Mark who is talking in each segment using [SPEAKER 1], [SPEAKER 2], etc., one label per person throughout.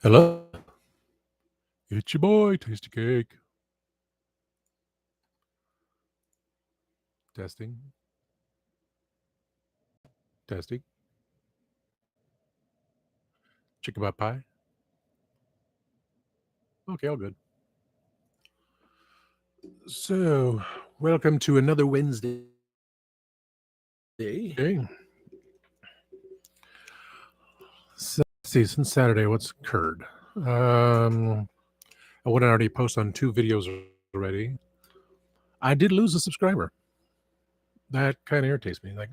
[SPEAKER 1] Hello. It's your boy, Tasty Cake. Testing. Testing. Chicken pot pie. Okay, all good. So, welcome to another Wednesday. Okay. So, let's see, since Saturday, what's occurred? I went already post on 2 videos already. I did lose a subscriber. That kind of irritates me. Like,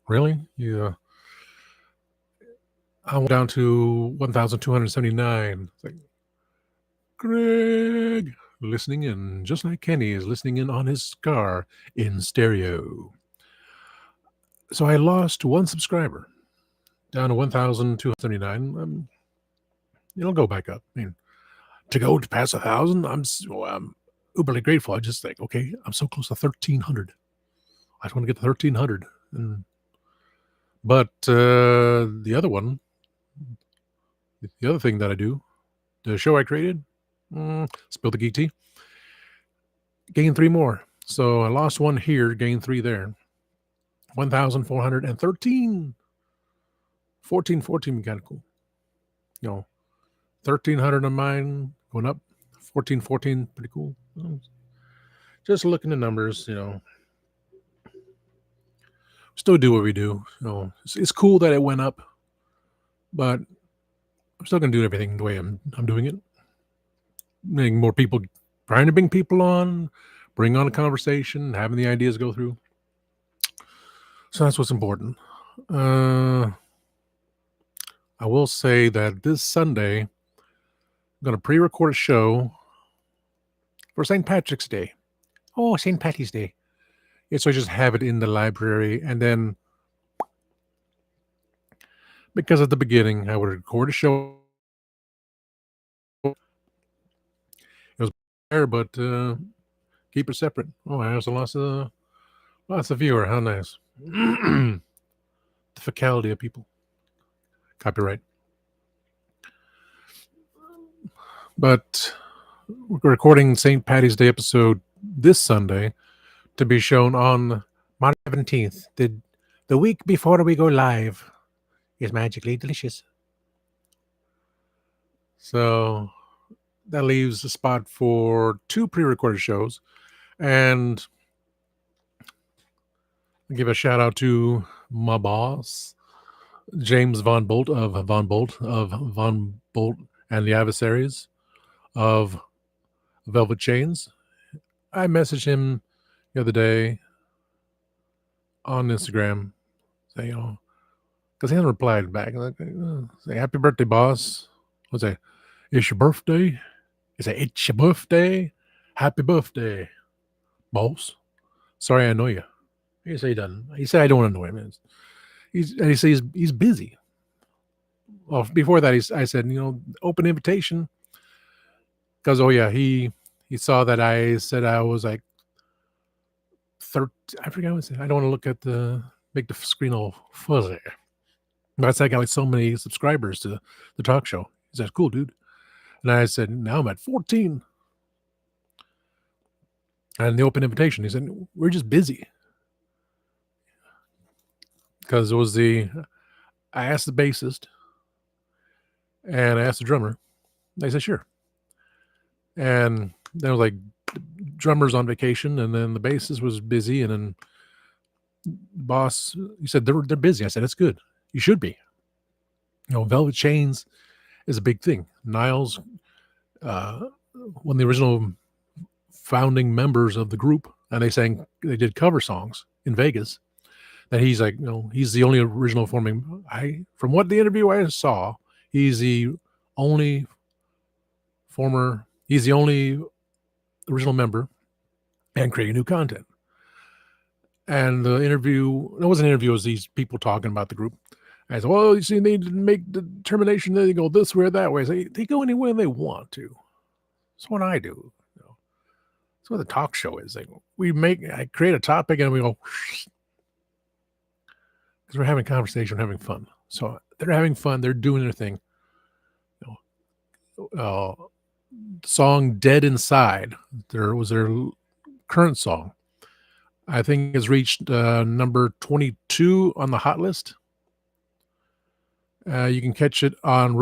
[SPEAKER 1] really? I went down to 1,279. It's like, Greg listening in, just like Kenny is listening in on his car in stereo. So I lost one subscriber down to 1,279. It'll go back up. I mean, to go to past 1,000, I'm uberly grateful. I just think, okay, I'm so close to 1,300. I just want to get to 1,300. But the other one, the other thing that I do, the show I created, Spill the Geek Tea, gained 3 more. So I lost one here, gained 3 there. 1,413. 1414 kind of cool. 1,300 on mine, going up. 1414, pretty cool. Just looking at numbers, still do what we do. It's cool that it went up, but I'm still going to do everything the way I'm doing it. Making more people, trying to bring people on, bring on a conversation, having the ideas go through. So that's what's important. I will say that this Sunday, I'm going to pre-record a show for St. Patrick's Day. Oh, St. Patty's Day. Yeah, so I just have it in the library, and then because at the beginning I would record a show. It was there, but keep it separate. Oh, I also lost lots of viewer. How nice. The fecality of people. Copyright. But we're recording St. Patty's Day episode this Sunday to be shown on March 17th. The week before we go live is magically delicious. So that leaves a spot for 2 pre-recorded shows. And I'll give a shout out to my boss, James Von Bolt of Von Bolt and the Adversaries of Velvet Chains. I messaged him the other day on Instagram, say, because he hasn't replied back. Like, say, happy birthday, boss. What's that? It's your birthday? It's your birthday? Happy birthday, boss. Sorry I annoy you. He said he doesn't. He said I don't annoy him. He says he's busy. Well, before that, I said, open invitation. Because, he saw that I said I was like 13. I forgot what I said. I don't want to make the screen all fuzzy. But I said I got like so many subscribers to the talk show. He said, cool, dude. And I said, now I'm at 14. And the open invitation, he said, we're just busy. Because it was I asked the bassist and I asked the drummer. They said, sure. And then it was like drummer's on vacation, and then the bassist was busy, and then boss, he said, they're busy. I said, that's good. You should be. Velvet Chains is a big thing. Niles, one of the original founding members of the group, and they did cover songs in Vegas. That he's like, he's the only original forming. From what the interview I saw, he's the only original member and creating new content. And the interview, it wasn't an interview, it was these people talking about the group. I said, well, you see, they make the determination that they go this way or that way. I say, they go anywhere they want to. That's what I do. That's what the talk show is. Like, I create a topic and we go, because we're having conversation, having fun. So they're having fun. They're doing their thing. song "Dead Inside." Their current song. I think has reached number 22 on the hot list. You can catch it on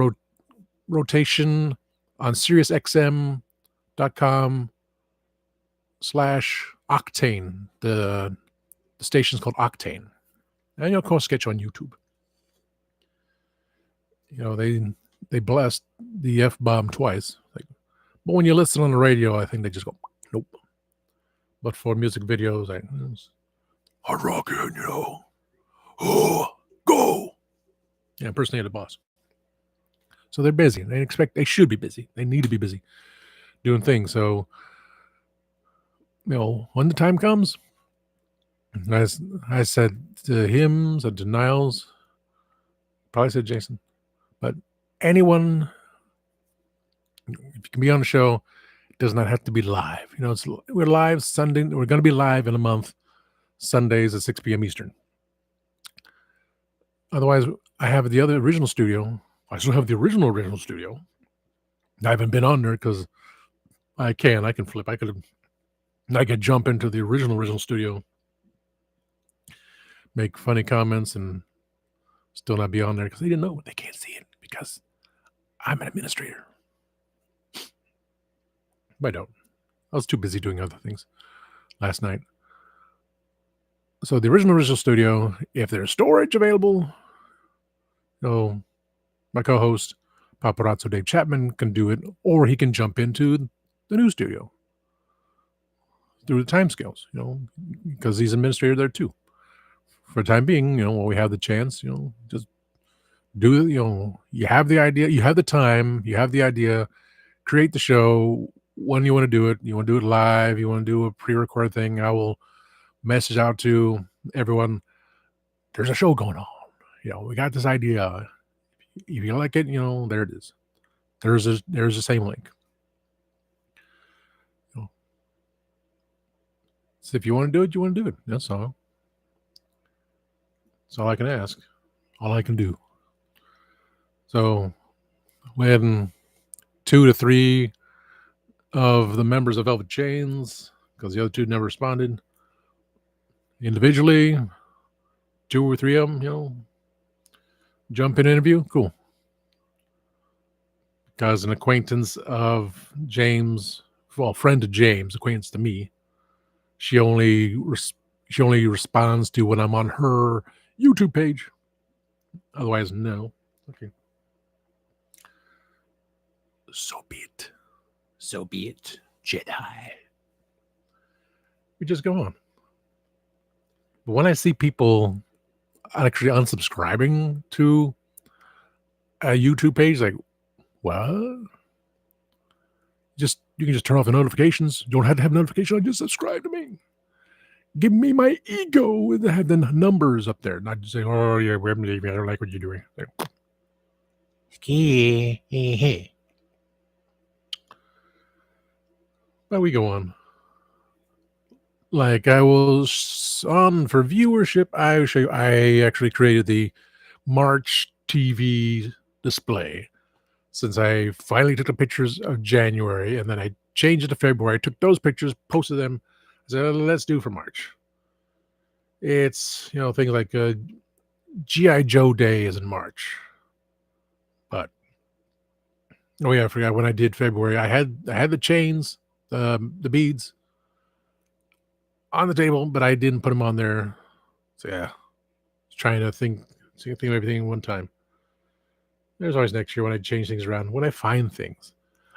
[SPEAKER 1] rotation on SiriusXM.com/Octane. The station's called Octane. And you'll, of course, catch on YouTube. They blessed the F bomb twice. But when you listen on the radio, I think they just go, nope. But for music videos, hard rocking, oh, go. Yeah, impersonated the boss. So they're busy. They should be busy. They need to be busy doing things. So, when the time comes, as I said to him, said to Niles, probably said Jason, but anyone, if you can be on the show, it does not have to be live. We're live Sunday. We're going to be live in a month, Sundays at 6 p.m. Eastern. Otherwise, I have the other original studio. I still have the original studio. I haven't been on there because I can flip. I could jump into the original studio, make funny comments, and still not be on there because they didn't know. They can't see it because I'm an administrator. But I don't. I was too busy doing other things last night. So the original studio, if there's storage available, my co-host, Paparazzo Dave Chapman, can do it, or he can jump into the new studio through the time scales, because he's administrator there too. For the time being, when we have the chance, just do it. You have the idea, you have the time, you have the idea, create the show when you want to do it. You want to do it live, you want to do a pre-recorded thing, I will message out to everyone, there's a show going on. We got this idea. If you like it, there it is. There's the same link. So if you want to do it, you want to do it. That's all. That's all I can ask. All I can do. So when 2 to 3 of the members of Velvet Chains, because the other 2 never responded, individually, 2 or 3 of them, jump in interview, cool. Because an acquaintance of James, friend of James, acquaintance to me, she only responds to when I'm on her YouTube page. Otherwise, no. Okay. So be it. So be it, Jedi. We just go on. But when I see people actually unsubscribing to a YouTube page, like, what? You can just turn off the notifications. You don't have to have notifications. Just subscribe to me. Give me my ego and have the numbers up there. Not just saying, oh, yeah, I don't like what you're doing. But we go on. Like I was on for viewership, I actually created the March TV display. Since I finally took the pictures of January and then I changed it to February, I took those pictures, posted them. I said, let's do for March. It's, things like G.I. Joe Day is in March. But, oh yeah, I forgot when I did February. I had the chains, the beads on the table, but I didn't put them on there. So yeah, trying to think of everything one time. There's always next year when I change things around. When I find things,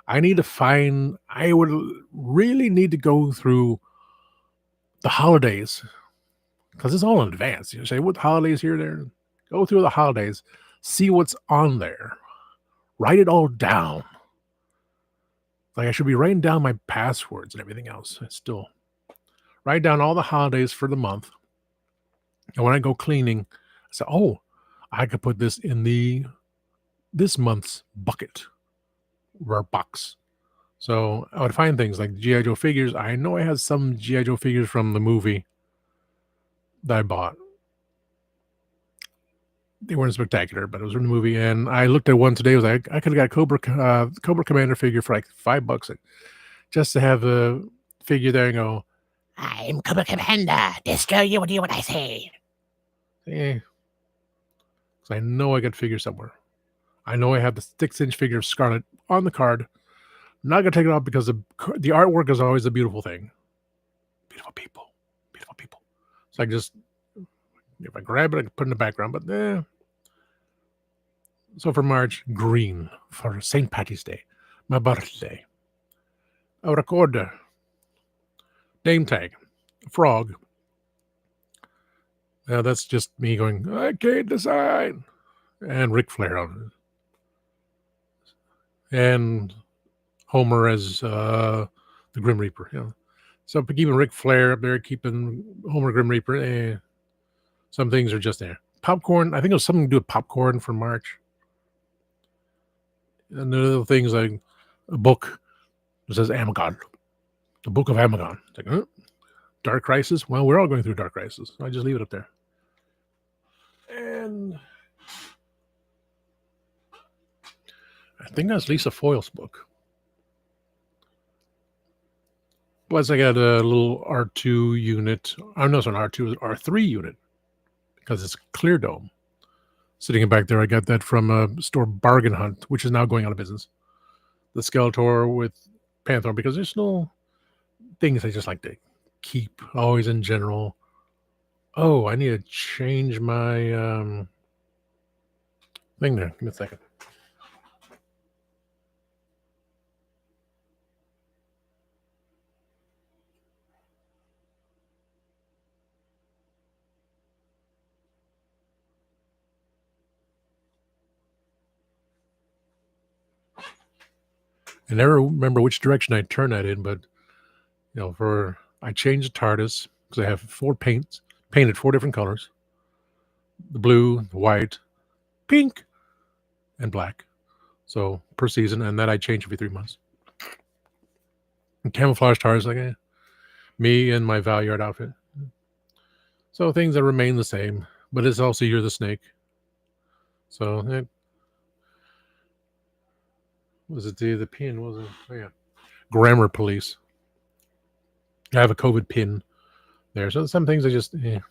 [SPEAKER 1] I would really need to go through the holidays because it's all in advance. You say, what holidays here, there? Go through the holidays, see what's on there, write it all down. Like I should be writing down my passwords and everything else. I still write down all the holidays for the month. And when I go cleaning, I say, oh, I could put this in this month's bucket or box. So I would find things like G.I. Joe figures. I know I have some G.I. Joe figures from the movie that I bought. They weren't spectacular, but it was in the movie. And I looked at one today. I was like, I could have got Cobra Commander figure for like $5 just to have a figure there and go, I'm Cobra Commander. Destroy you and do what I say. Eh. So I know I got figure somewhere. I know I have the 6-inch figure of Scarlet on the card. I'm not gonna take it off because the artwork is always a beautiful thing. Beautiful people, beautiful people. So I just, if I grab it, I can put it in the background. But so for March, green for St. Patty's Day, my birthday. A recorder, name tag, frog. That's just me going, I can't decide. And Ric Flair on it. And Homer as the Grim Reaper. So keeping Ric Flair up there, keeping Homer Grim Reaper. Some things are just there. Popcorn. I think it was something to do with popcorn for March. And the little things like a book that says Amagon, the Book of Amagon. It's like, Dark Crisis. Well, we're all going through Dark Crisis. I just leave it up there. And I think that's Lisa Foyle's book. Plus, I got a little R2 unit. I know it's an R2, it's an R3 unit because it's clear dome. Sitting back there, I got that from a store, Bargain Hunt, which is now going out of business. The Skeletor with Panther, because there's no things I just like to keep always in general. Oh, I need to change my thing there. Give me a second. I never remember which direction I turn that in, but I changed the TARDIS because I have 4 painted 4 different colors: the blue, the white, pink, and black. So per season, and that I change every 3 months. And camouflage TARDIS, like me and my Valyard outfit. So things that remain the same, but it's also You're the Snake. So was it the pin? Was it? Oh, yeah. Grammar Police. I have a COVID pin there. So some things I just, because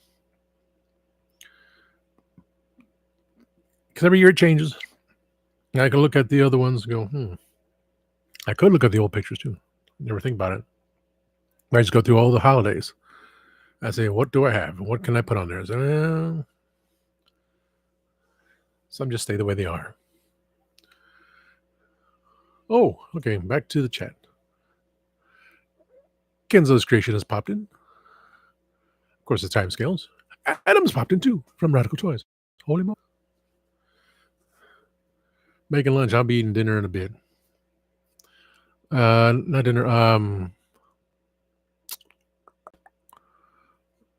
[SPEAKER 1] every year it changes. And I can look at the other ones and go, I could look at the old pictures too. Never think about it. I just go through all the holidays. I say, what do I have? What can I put on there? Some just stay the way they are. Oh, okay. Back to the chat. Kenzo's creation has popped in. Of course, the time scales. Adam's popped in too from Radical Toys. Holy moly. Making lunch. I'll be eating dinner in a bit. Not dinner.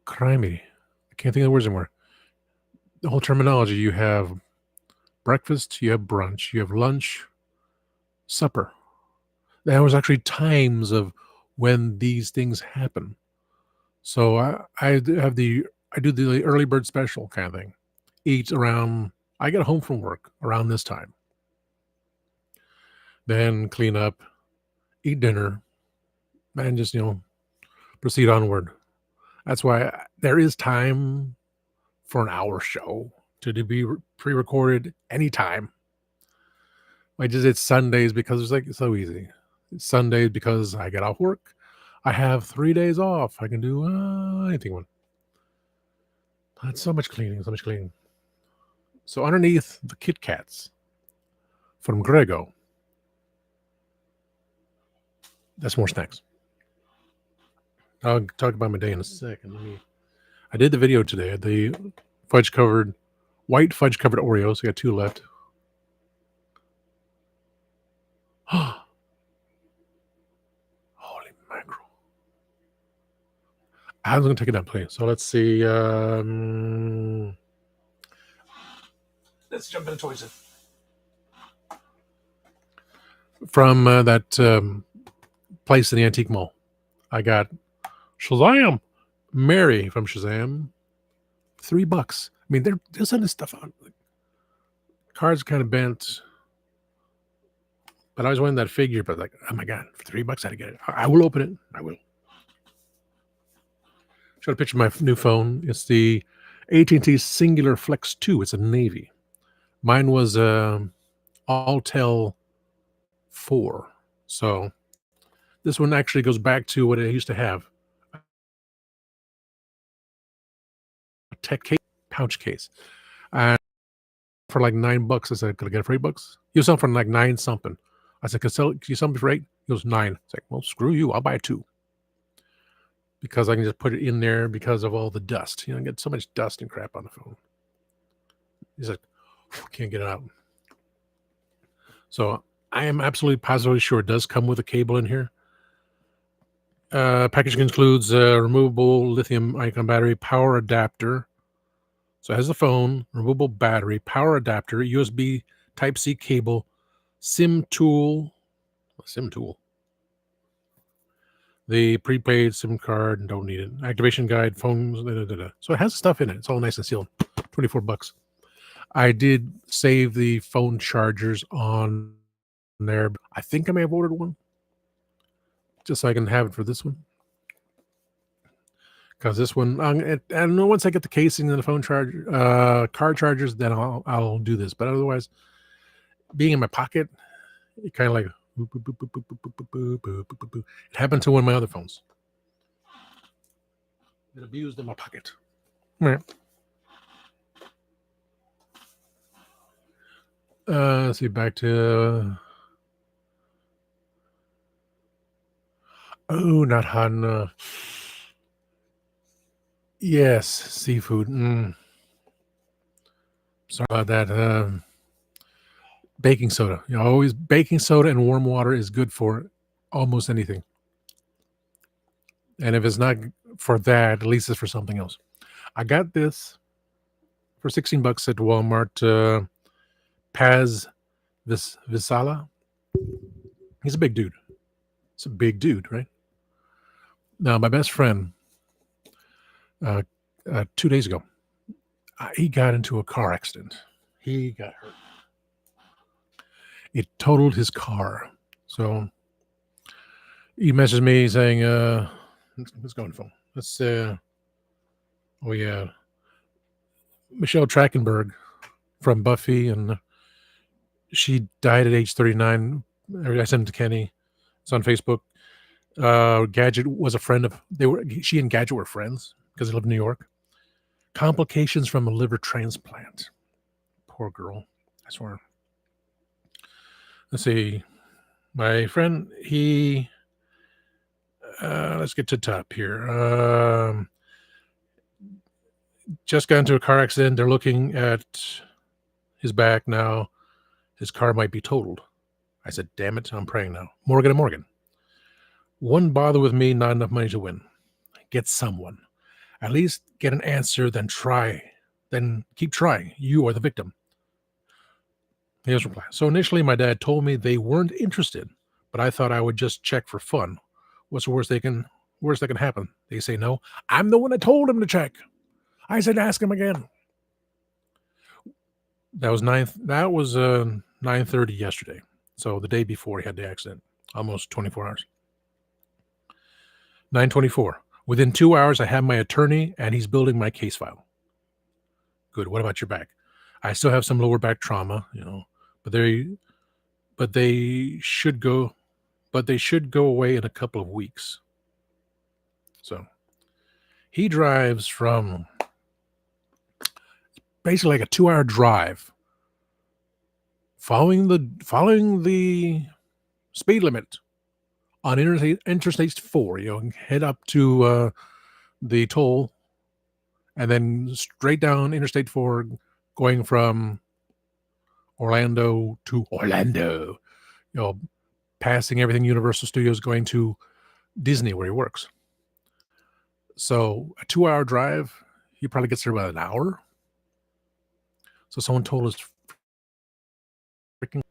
[SPEAKER 1] Crimey. I can't think of the words anymore. The whole terminology. You have breakfast, you have brunch, you have lunch, supper. There was actually times of when these things happen. So I do the early bird special kind of thing. Eat around. I get home from work around this time. Then clean up, eat dinner, and just proceed onward. That's why there is time for an hour show to be pre-recorded anytime. I just did Sundays because it's so easy. It's Sundays because I get off work. I have 3 days off. I can do anything. That's so much cleaning, so much cleaning. So underneath the Kit Kats from Grego, that's more snacks. I'll talk about my day in a second. I did the video today. The white fudge covered Oreos. I got 2 left. Holy mackerel. I was going to take it down, please. So let's see. Let's jump into toys. From that place in the antique mall, I got Shazam, Mary from Shazam, $3. I mean, they're sending stuff out. Card's kind of bent, but I always wanted that figure. But like, oh my god, for $3, I had to get it. I will open it. I will. Show a picture of my new phone. It's the AT&T Singular Flex 2. It's a navy. Mine was Altel 4. So this one actually goes back to what it used to have. A tech case, pouch case. And for like $9, I said, could I get it for $8? He was selling for like 9 something. I said, can you sell me for 8? He goes, 9. It's like, well, screw you. I'll buy 2. Because I can just put it in there because of all the dust. I get so much dust and crap on the phone. He's like, can't get it out. So I am absolutely positively sure it does come with a cable in here. Package includes a removable lithium-ion battery, power adapter. So it has the phone, removable battery, power adapter, USB Type-C cable, SIM tool. The prepaid SIM card, don't need it. Activation guide, phones, So it has stuff in it. It's all nice and sealed. $24. I did save the phone chargers on there. I think I may have ordered one just so I can have it for this one. Because this one, I know once I get the casing and the phone charger, car chargers, then I'll do this. But otherwise, being in my pocket, it kind of like boop, boop, boop, boop, boop, boop, boop, boop, boop, boop, boop. It happened to one of my other phones. It abused in my pocket. Right. Let's see, back to not hot enough. Yes, seafood. Sorry about that. Baking soda. Always baking soda and warm water is good for almost anything. And if it's not for that, at least it's for something else. I got this for $16 at Walmart. Paz Visala. He's a big dude. It's a big dude, right? Now, my best friend, 2 days ago, he got into a car accident. He got hurt. It totaled his car. So he messaged me saying, let's go on the phone. Oh yeah, Michelle Trachtenberg from Buffy, and she died at age 39. I sent it to Kenny. It's on Facebook. Gadget was a friend of, she and Gadget were friends because they live in New York. Complications from a liver transplant. Poor girl. I swear. Let's see. My friend, let's get to the top here. Just got into a car accident. They're looking at his back now. His car might be totaled. I said, damn it, I'm praying now. Morgan and Morgan. Wouldn't bother with me, not enough money to win. Get someone. At least get an answer, then try. Then keep trying. You are the victim. Here's reply. So initially, my dad told me they weren't interested, but I thought I would just check for fun. What's the worst that can happen? They say no. I'm the one that told him to check. I said ask him again. That was 9:30 yesterday. So the day before he had the accident, almost 24 hours. 9:24. Within 2 hours, I have my attorney, and he's building my case file. Good. What about your back? I still have some lower back trauma, but they should go away in a couple of weeks. So he drives from basically like a 2-hour drive, following the speed limit on Interstate 4. Head up to the toll, and then straight down Interstate 4, going from Orlando to Orlando. Passing everything Universal Studios, going to Disney where he works. So a 2-hour drive, he probably gets there about an hour. So someone told us freaking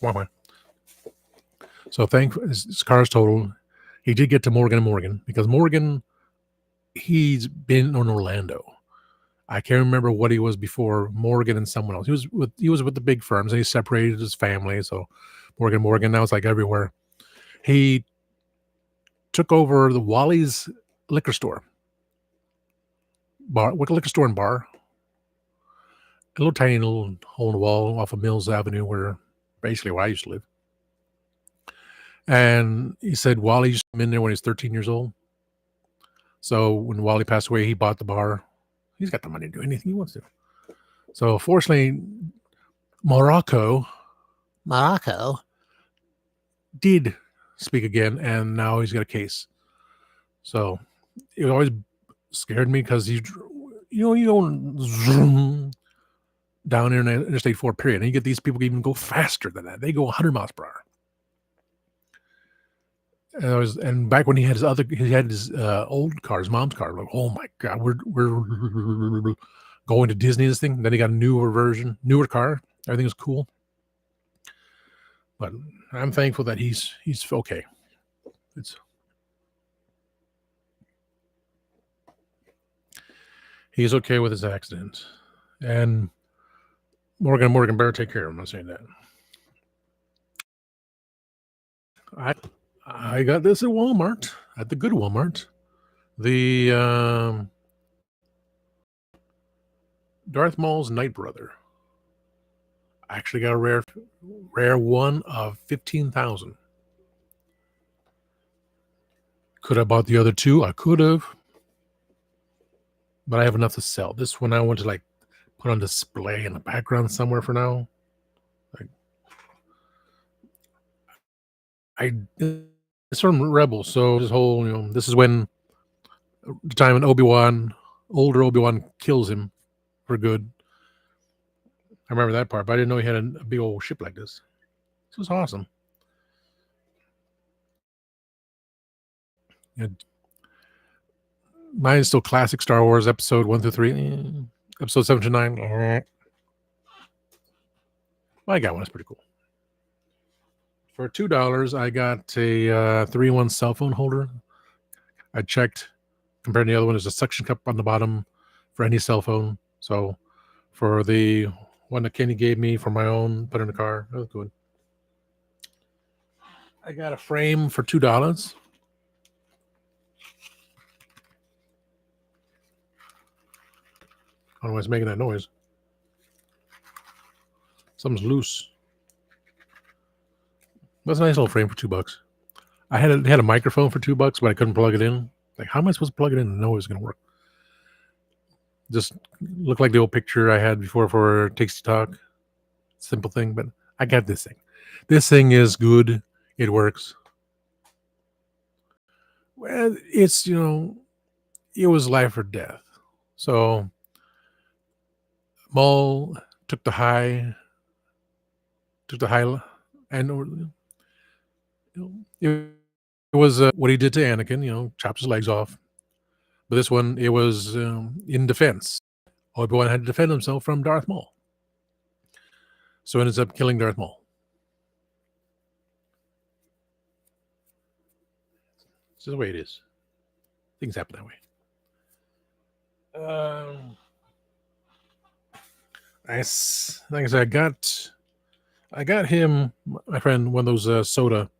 [SPEAKER 1] why. So his car's totaled. He did get to Morgan and Morgan because Morgan, he's been in Orlando. I can't remember what he was before Morgan and someone else. He was with the big firms and he separated his family. So Morgan now it's like everywhere. He took over the Wally's liquor store and bar. A little tiny little hole in the wall off of Mills Avenue, where basically where I used to live. And he said Wally used to come in there when he was 13 years old. So when Wally passed away, he bought the bar. He's got the money to do anything he wants to. So fortunately, Morocco did speak again, and now he's got a case. So it always scared me because you don't zoom down in Interstate 4, period. And you get these people even go faster than that. They go 100 miles per hour. And back when he had his old car, his mom's car. Like, oh my god, we're going to Disney. This thing. Then he got a newer car. Everything was cool. But I'm thankful that he's okay. He's okay with his accident, and Morgan better take care of him. I'm not saying that. I got this at Walmart, at the good Walmart. The Darth Maul's Night Brother. I actually got a rare one of 15,000. Could have bought the other two. I could have, but I have enough to sell. This one I want to like put on display in the background somewhere for now. It's from Rebels, so this whole this is when the time when older Obi-Wan kills him for good. I remember that part, but I didn't know he had a big old ship like this. This was awesome. Mine is still classic Star Wars episode 1 through 3. Episode 7 to 9. I got one. It's pretty cool. For $2, I got a 3-in-1 cell phone holder. I checked, compared to the other one, there's a suction cup on the bottom for any cell phone. So for the one that Kenny gave me for my own, put in the car, that was good. I got a frame for $2. I don't know why it's making that noise. Something's loose. That's a nice little frame for $2. I had a microphone for $2, but I couldn't plug it in. Like, how am I supposed to plug it in and know it was going to work? Just looked like the old picture I had before for Takes Talk. Simple thing, but I got this thing. This thing is good. It works. Well, it's, it was life or death. So Maul took the high, and it was what he did to Anakin. Chopped his legs off. But this one, it was in defense. Obi-Wan had to defend himself from Darth Maul. So ends up killing Darth Maul. This is the way it is. Things happen that way. Like I said, I got him, my friend, one of those soda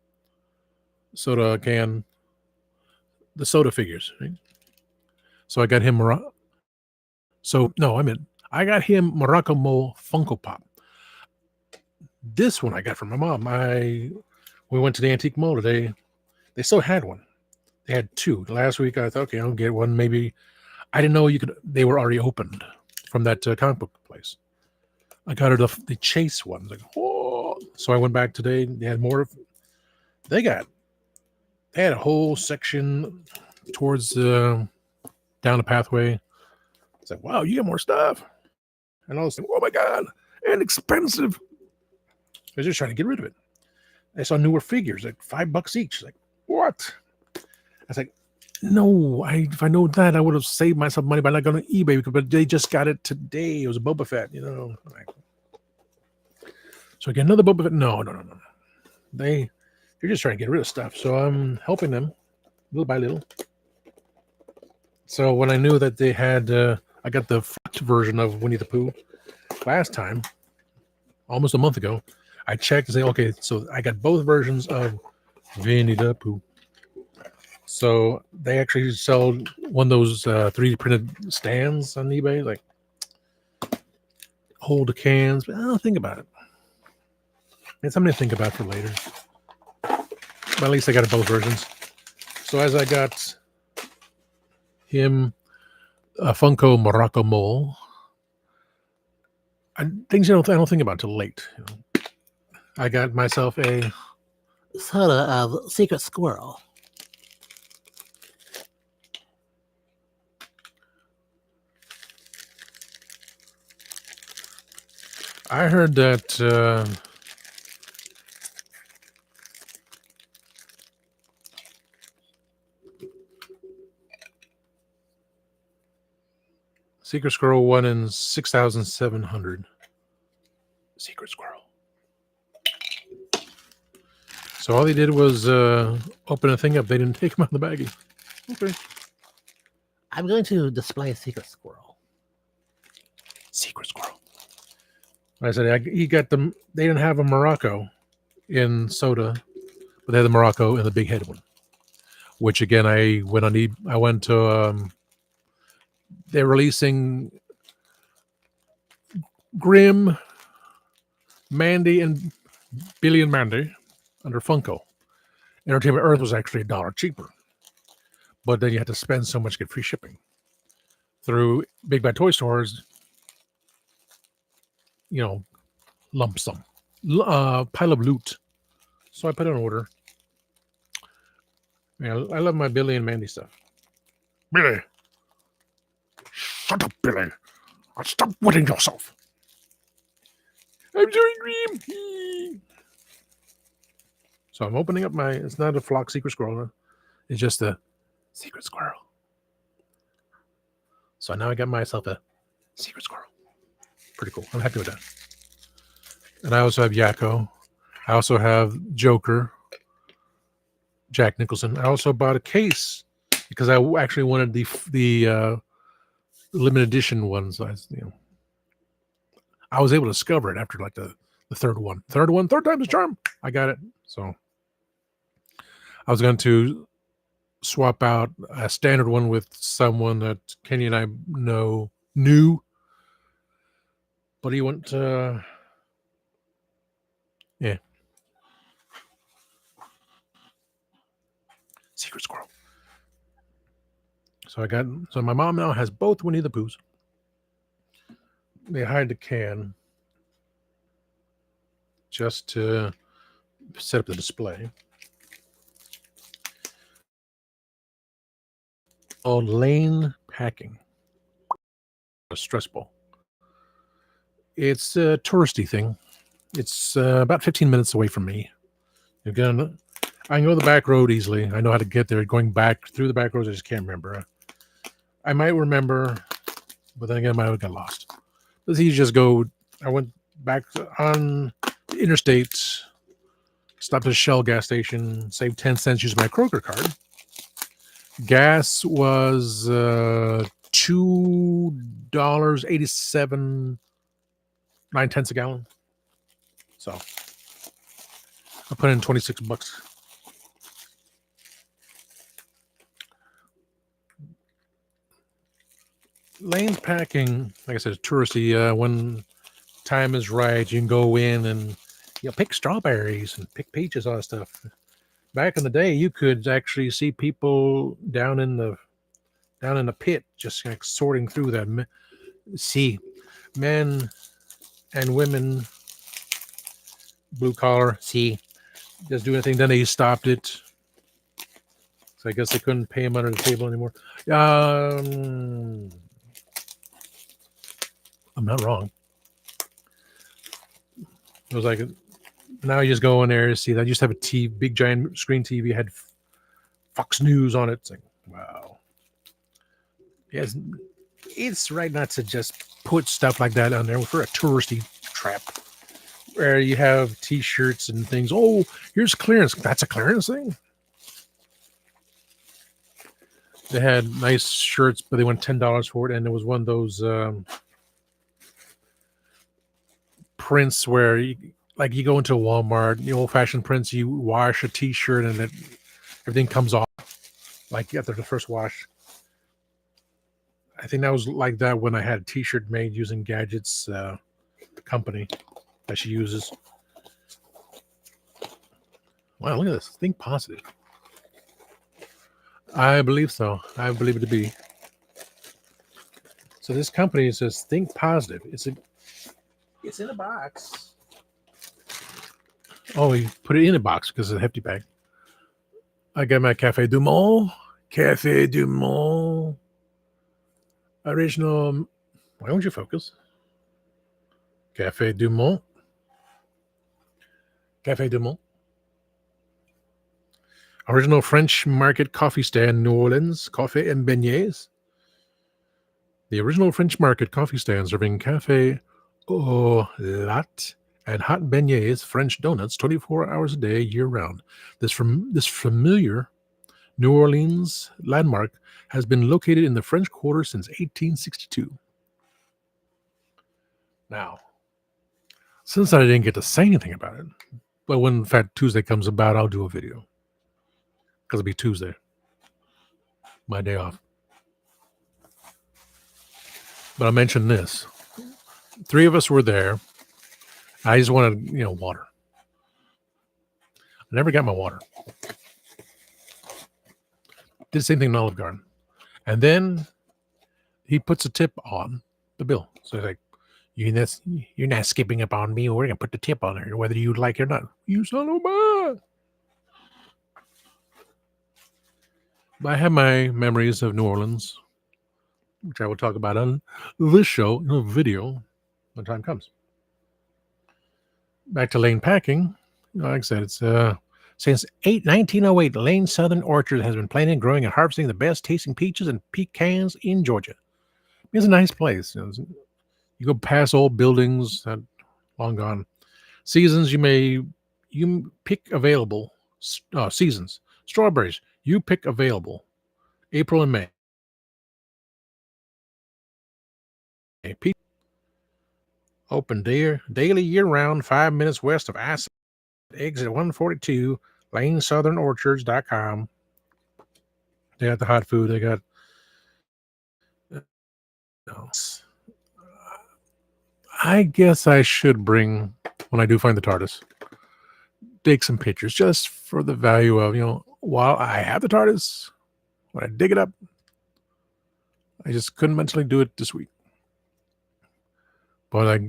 [SPEAKER 1] can, the soda figures, right? So I got him I got him Morocco Mole Funko Pop. This one I got from my mom. We went to the antique mall today. They still had one. They had two. Last week I thought, okay, I'll get one. Maybe I didn't know they were already opened from that comic book place. I got her the Chase ones. Like, oh. So I went back today. They had more. They had a whole section towards down the pathway. It's like, wow, you got more stuff. And I was like, oh my god, and expensive. I was just trying to get rid of it. I saw newer figures, like $5 each. Like, what? I was like, no, if I know that, I would have saved myself money by not going to eBay, but they just got it today. It was a Boba Fett, So I get another Boba Fett. No. They're just trying to get rid of stuff. So I'm helping them little by little. So when I knew that they had, I got the unlocked version of Winnie the Pooh last time, almost a month ago. I checked and say, okay, so I got both versions of Winnie the Pooh. So they actually sell one of those 3D printed stands on eBay, like hold the cans. But I don't think about it. It's something to think about for later. But at least I got both versions. So as I got him a Funko Morocco mole, things I don't think about till late. You know. I got myself a soda of Secret Squirrel. I heard that Secret Squirrel won in 6,700. Secret Squirrel. So all they did was open a thing up. They didn't take them out of the baggie. Okay. I'm going to display a Secret Squirrel. Secret Squirrel. Like I said, he got them. They didn't have a Morocco in soda, but they had the Morocco in the big head one. Which again, I went to. They're releasing Grim, Mandy, and Billy and Mandy under Funko. Entertainment Earth was actually $1 cheaper, but then you had to spend so much to get free shipping through Big Bad Toy Stores. You know, lump sum, pile of loot. So I put an order. Yeah, I love my Billy and Mandy stuff. Billy, shut up, Billy. Stop wetting yourself. I'm sorry, Dream. So I'm opening up it's not a Flock Secret Squirrel. It's just a Secret Squirrel. So now I got myself a Secret Squirrel. Pretty cool. I'm happy with that. And I also have Yakko. I also have Joker, Jack Nicholson. I also bought a case because I actually wanted the limited edition ones. I was able to discover it after like the third one. Third time is charm. I got it. So I was going to swap out a standard one with someone that Kenny and I knew, but he went yeah. Secret Squirrel. So my mom now has both Winnie the Poohs. They hide the can just to set up the display. On Lane Packing. A stress ball. It's a touristy thing. It's about 15 minutes away from me. Again, I can go the back road easily. I know how to get there. Going back through the back roads, I just can't remember. I might remember, but then again, I might have got lost. Let's see, just go. I went back on the interstate, stopped at a Shell gas station, saved 10 cents using my Kroger card. Gas was $2.87 9/10 a gallon. So I put in $26. Lane's Packing, like I said, touristy. When time is right, you can go in and pick strawberries and pick peaches, all that stuff. Back in the day, you could actually see people down in the pit, just like sorting through that. See, men and women, blue collar, just doing anything. Then they stopped it. So I guess they couldn't pay him under the table anymore. I'm not wrong. It was like, now you just go in there to see that. I used to have a big giant screen TV, had Fox News on it. It's like, wow. Yes, it's right not to just put stuff like that on there for a touristy trap where you have t-shirts and things. Oh, here's clearance. That's a clearance thing. They had nice shirts, but they went $10 for it. And there was one of those prints where like you go into Walmart, the old-fashioned prints, you wash a t-shirt and everything comes off like after the first wash. I think that was like that when I had a t-shirt made using Gadget's company that she uses. Wow, look at this. Think positive. I believe so. I believe it to be. So this company says think positive. It's in a box. Oh, you put it in a box because it's a hefty bag. I got my Cafe du Monde. Cafe du Monde. Original. Why don't you focus? Cafe du Monde. Cafe du Monde. Original French market coffee stand, New Orleans. Coffee and beignets. The original French market coffee stand serving cafe au latte and hot beignets, French donuts, 24 hours a day, year-round. This familiar New Orleans landmark has been located in the French Quarter since 1862. Now, since I didn't get to say anything about it, but when Fat Tuesday comes about, I'll do a video. Because it'll be Tuesday. My day off. But I'll mention this. 3 of us were there. I just wanted, water. I never got my water. Did the same thing in Olive Garden. And then he puts a tip on the bill. So he's like, you're not skipping up on me. We're going to put the tip on there, whether you like it or not. You son of a bitch. But I have my memories of New Orleans, which I will talk about on this show, video, when time comes. Back to Lane Packing. Like I said, it's since 1908, Lane Southern Orchard has been planting, growing, and harvesting the best tasting peaches and pecans in Georgia. It's a nice place. You go past old buildings that long gone. Seasons you pick available. Seasons. Strawberries you pick available. April and May. Open daily year-round, 5 minutes west of I exit 142, LaneSouthernOrchards.com. They got the hot food. They got I guess I should bring, when I do find the TARDIS, take some pictures just for the value of, while I have the TARDIS, when I dig it up, I just couldn't mentally do it this week. But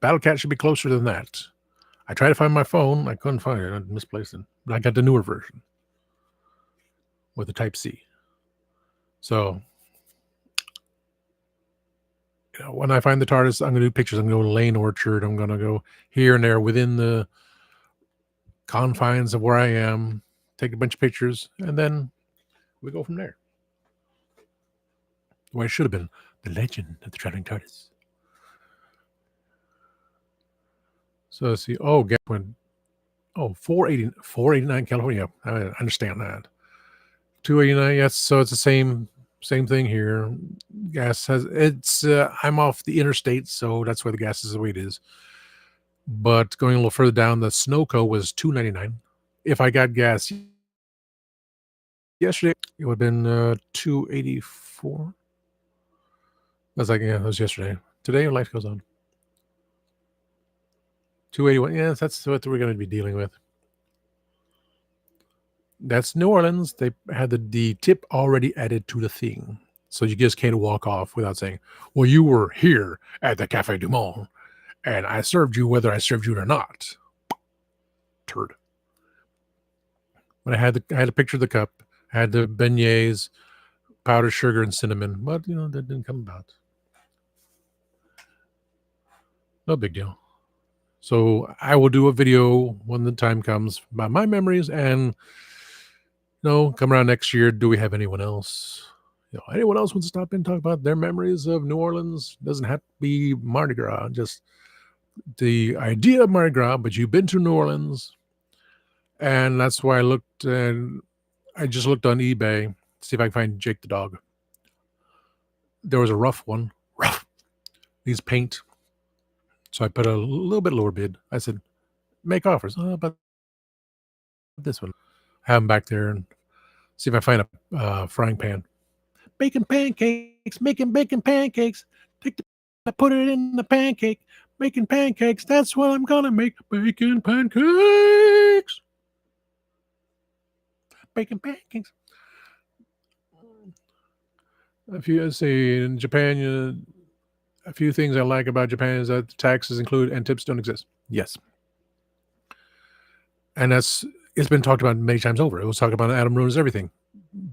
[SPEAKER 1] Battlecat should be closer than that. I tried to find my phone. I couldn't find it. I misplaced it. But I got the newer version with the Type-C. So, when I find the TARDIS, I'm going to do pictures. I'm going to go to Lane Orchard. I'm going to go here and there within the confines of where I am, take a bunch of pictures, and then we go from there. Well, it should have been the legend of the traveling TARDIS. So let's see. Oh, gas went. Oh, 489 California. I understand that. 289. Yes. So it's the same thing here. Gas has I'm off the interstate, so that's why the gas is the way it is. But going a little further down, the Sunoco was $2.99. If I got gas yesterday, it would have been $2.84. I was like, yeah, that was yesterday. Today, life goes on. $2.81. Yeah, that's what we're going to be dealing with. That's New Orleans. They had the tip already added to the thing. So you just can't walk off without saying, well, you were here at the Cafe du Monde, and I served you whether I served you or not. Turd. But I had a picture of the cup. I had the beignets, powdered sugar, and cinnamon. But, that didn't come about. No big deal. So I will do a video when the time comes about my memories, and come around next year. Do we have anyone else? Anyone else wants to stop in and talk about their memories of New Orleans? Doesn't have to be Mardi Gras, just the idea of Mardi Gras, but you've been to New Orleans. And that's why I just looked on eBay to see if I can find Jake the dog. There was a rough one. Rough. Needs paint. So I put a little bit lower bid. I said, make offers. Oh, about this one. Have them back there and see if I find a frying pan. Baking pancakes, making bacon pancakes. Take the, I put it in the pancake. Making pancakes. That's what I'm gonna make. Bacon pancakes. Bacon pancakes. A few, let's see, in Japan, a few things I like about Japan is that taxes include and tips don't exist. Yes. And it's been talked about many times over. It was talked about Adam Ruins Everything.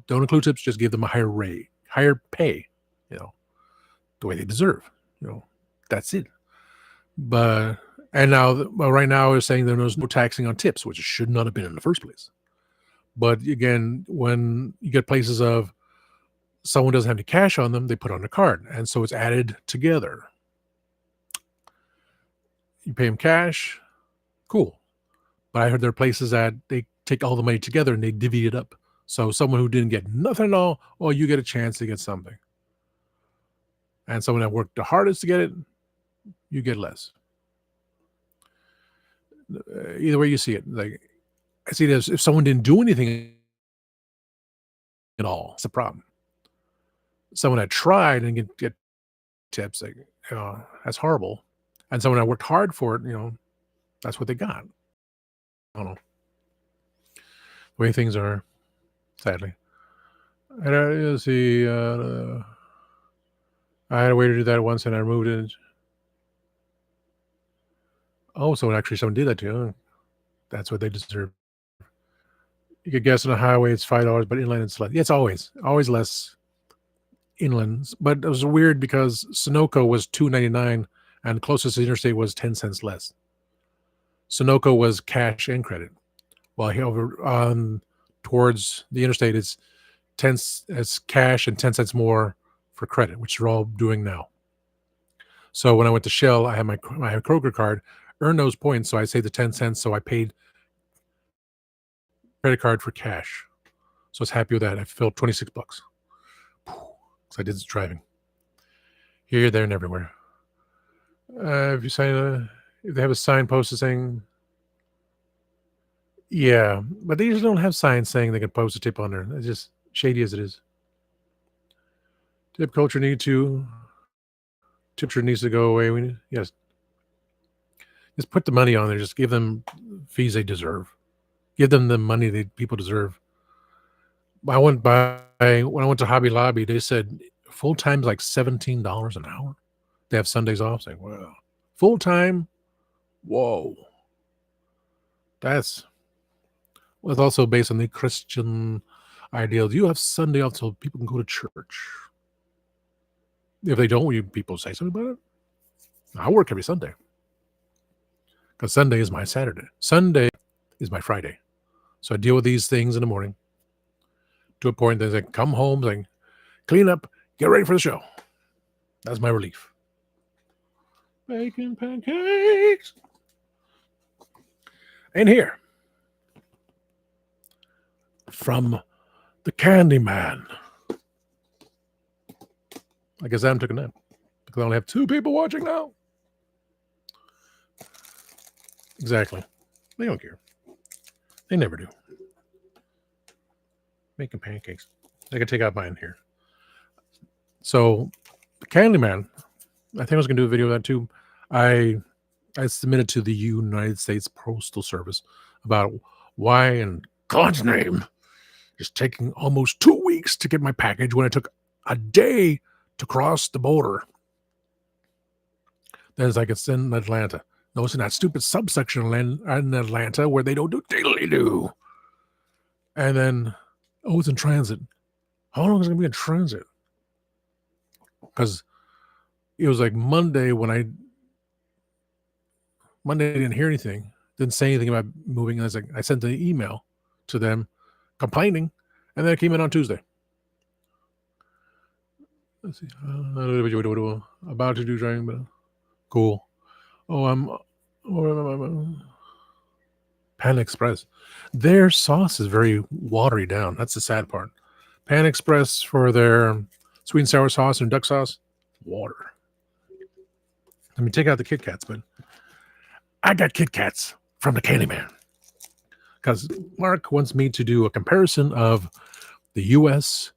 [SPEAKER 1] Don't include tips, just give them a higher pay, the way they deserve. That's it. But and now, well, right now, is saying there's no taxing on tips, which it should not have been in the first place. But again, when you get places of someone doesn't have any cash on them, they put on a card, and so it's added together. You pay them cash, cool. But I heard there are places that they take all the money together and they divvy it up. So someone who didn't get nothing at all, well, you get a chance to get something. And someone that worked the hardest to get it, you get less. Either way you see it, like I see this: if someone didn't do anything at all, it's a problem. Someone that tried and get tips, like, that's horrible. And someone that worked hard for it, that's what they got. I don't know the way things are, sadly. And let's see. I had a way to do that once, and I removed it. Oh, so actually, someone did that to you. That's what they deserve. You could guess on a highway it's $5, but inland it's less. Yeah, it's always less inland. But it was weird because Sunoco was $2.99, and closest to the interstate was 10 cents less. Sunoco was cash and credit, while here over towards the interstate it's cash and 10 cents more for credit, which they're all doing now. So when I went to Shell, I had my Kroger card, earned those points, so I saved the 10 cents, so I paid credit card for cash. So I was happy with that. I filled $26 because I did driving here, there, and everywhere. If you sign if they have a sign posted saying, yeah, but they usually don't have signs saying they can post a tip on there. It's just shady as it is. Tip culture needs to go away. Yes, just put the money on there. Just give them fees they deserve. Give them the money that people deserve. When I went to Hobby Lobby, they said full time's like $17 an hour. They have Sundays off. Saying, well, full time, whoa, that's also based on the Christian ideal. You have Sunday off so people can go to church. If they don't, people say something about it. I work every Sunday because Sunday is my Saturday. Sunday is my Friday. So I deal with these things in the morning to a point that I come home, like, clean up, get ready for the show. That's my relief. Bacon pancakes. And here, from the Candy Man. I guess Adam took a nap because I only have 2 people watching now. Exactly. They don't care. They never do. Making pancakes. I can take out mine here. So, Candyman, I think I was going to do a video of that too. I submitted to the United States Postal Service about why, in God's name, it's taking almost 2 weeks to get my package when it took a day to cross the border. Then it's like it's in Atlanta. No, it's in that stupid subsection in Atlanta where they don't do diddly-do. And then, it's in transit. How long is it going to be in transit? Because it was like Monday I didn't hear anything, didn't say anything about moving. And I sent an email to them complaining, and then it came in on Tuesday. Let's see. About to do driving, but cool. Pan Express. Their sauce is very watery down. That's the sad part. Pan Express for their sweet and sour sauce and duck sauce, water. I mean, take out the Kit Kats, but I got Kit Kats from the Candyman because Mark wants me to do a comparison of the US,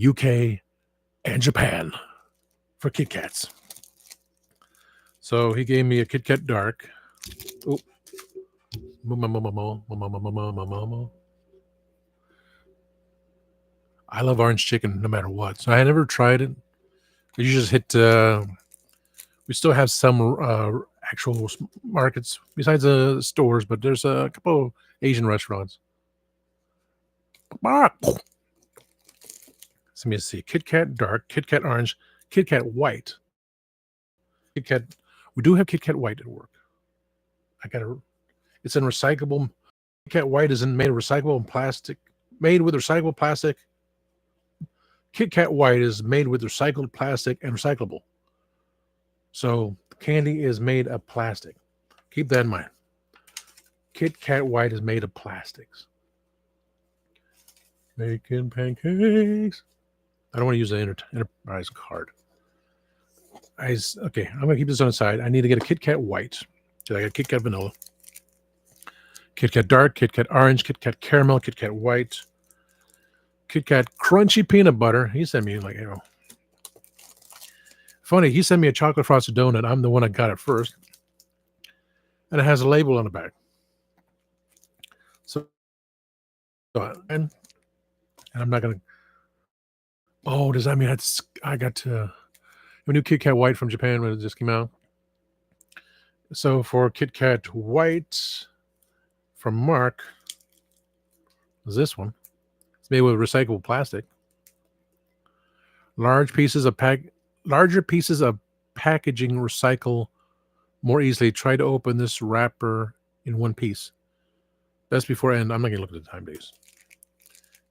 [SPEAKER 1] UK, and Japan for Kit Kats. So he gave me a Kit Kat Dark. Oh, I love orange chicken no matter what. So I never tried it. You just hit. We still have some actual markets besides stores, but there's a couple of Asian restaurants. So let me see. Kit Kat Dark, Kit Kat Orange, Kit Kat White. Kit Kat. We do have Kit Kat White at work. I got a. It's in recyclable. Kit Kat White is made of recyclable plastic. Made with recyclable plastic. Kit Kat White is made with recycled plastic and recyclable. So the candy is made of plastic. Keep that in mind. Kit Kat White is made of plastics. Making pancakes. I don't want to use the enterprise card. Okay, I'm going to keep this on the side. I need to get a Kit Kat White. I got Kit Kat Vanilla. Kit Kat Dark, Kit Kat Orange, Kit Kat Caramel, Kit Kat White, Kit Kat Crunchy Peanut Butter. He sent me funny, he sent me a chocolate frosted donut. I'm the one that got it first. And it has a label on the back. So, and I'm not going to. Oh, does that mean I got a new Kit Kat White from Japan when it just came out? So for Kit Kat White from Mark, is this one. It's made with recyclable plastic. Larger pieces of packaging recycle more easily. Try to open this wrapper in one piece. Best before end. I'm not going to look at the time days.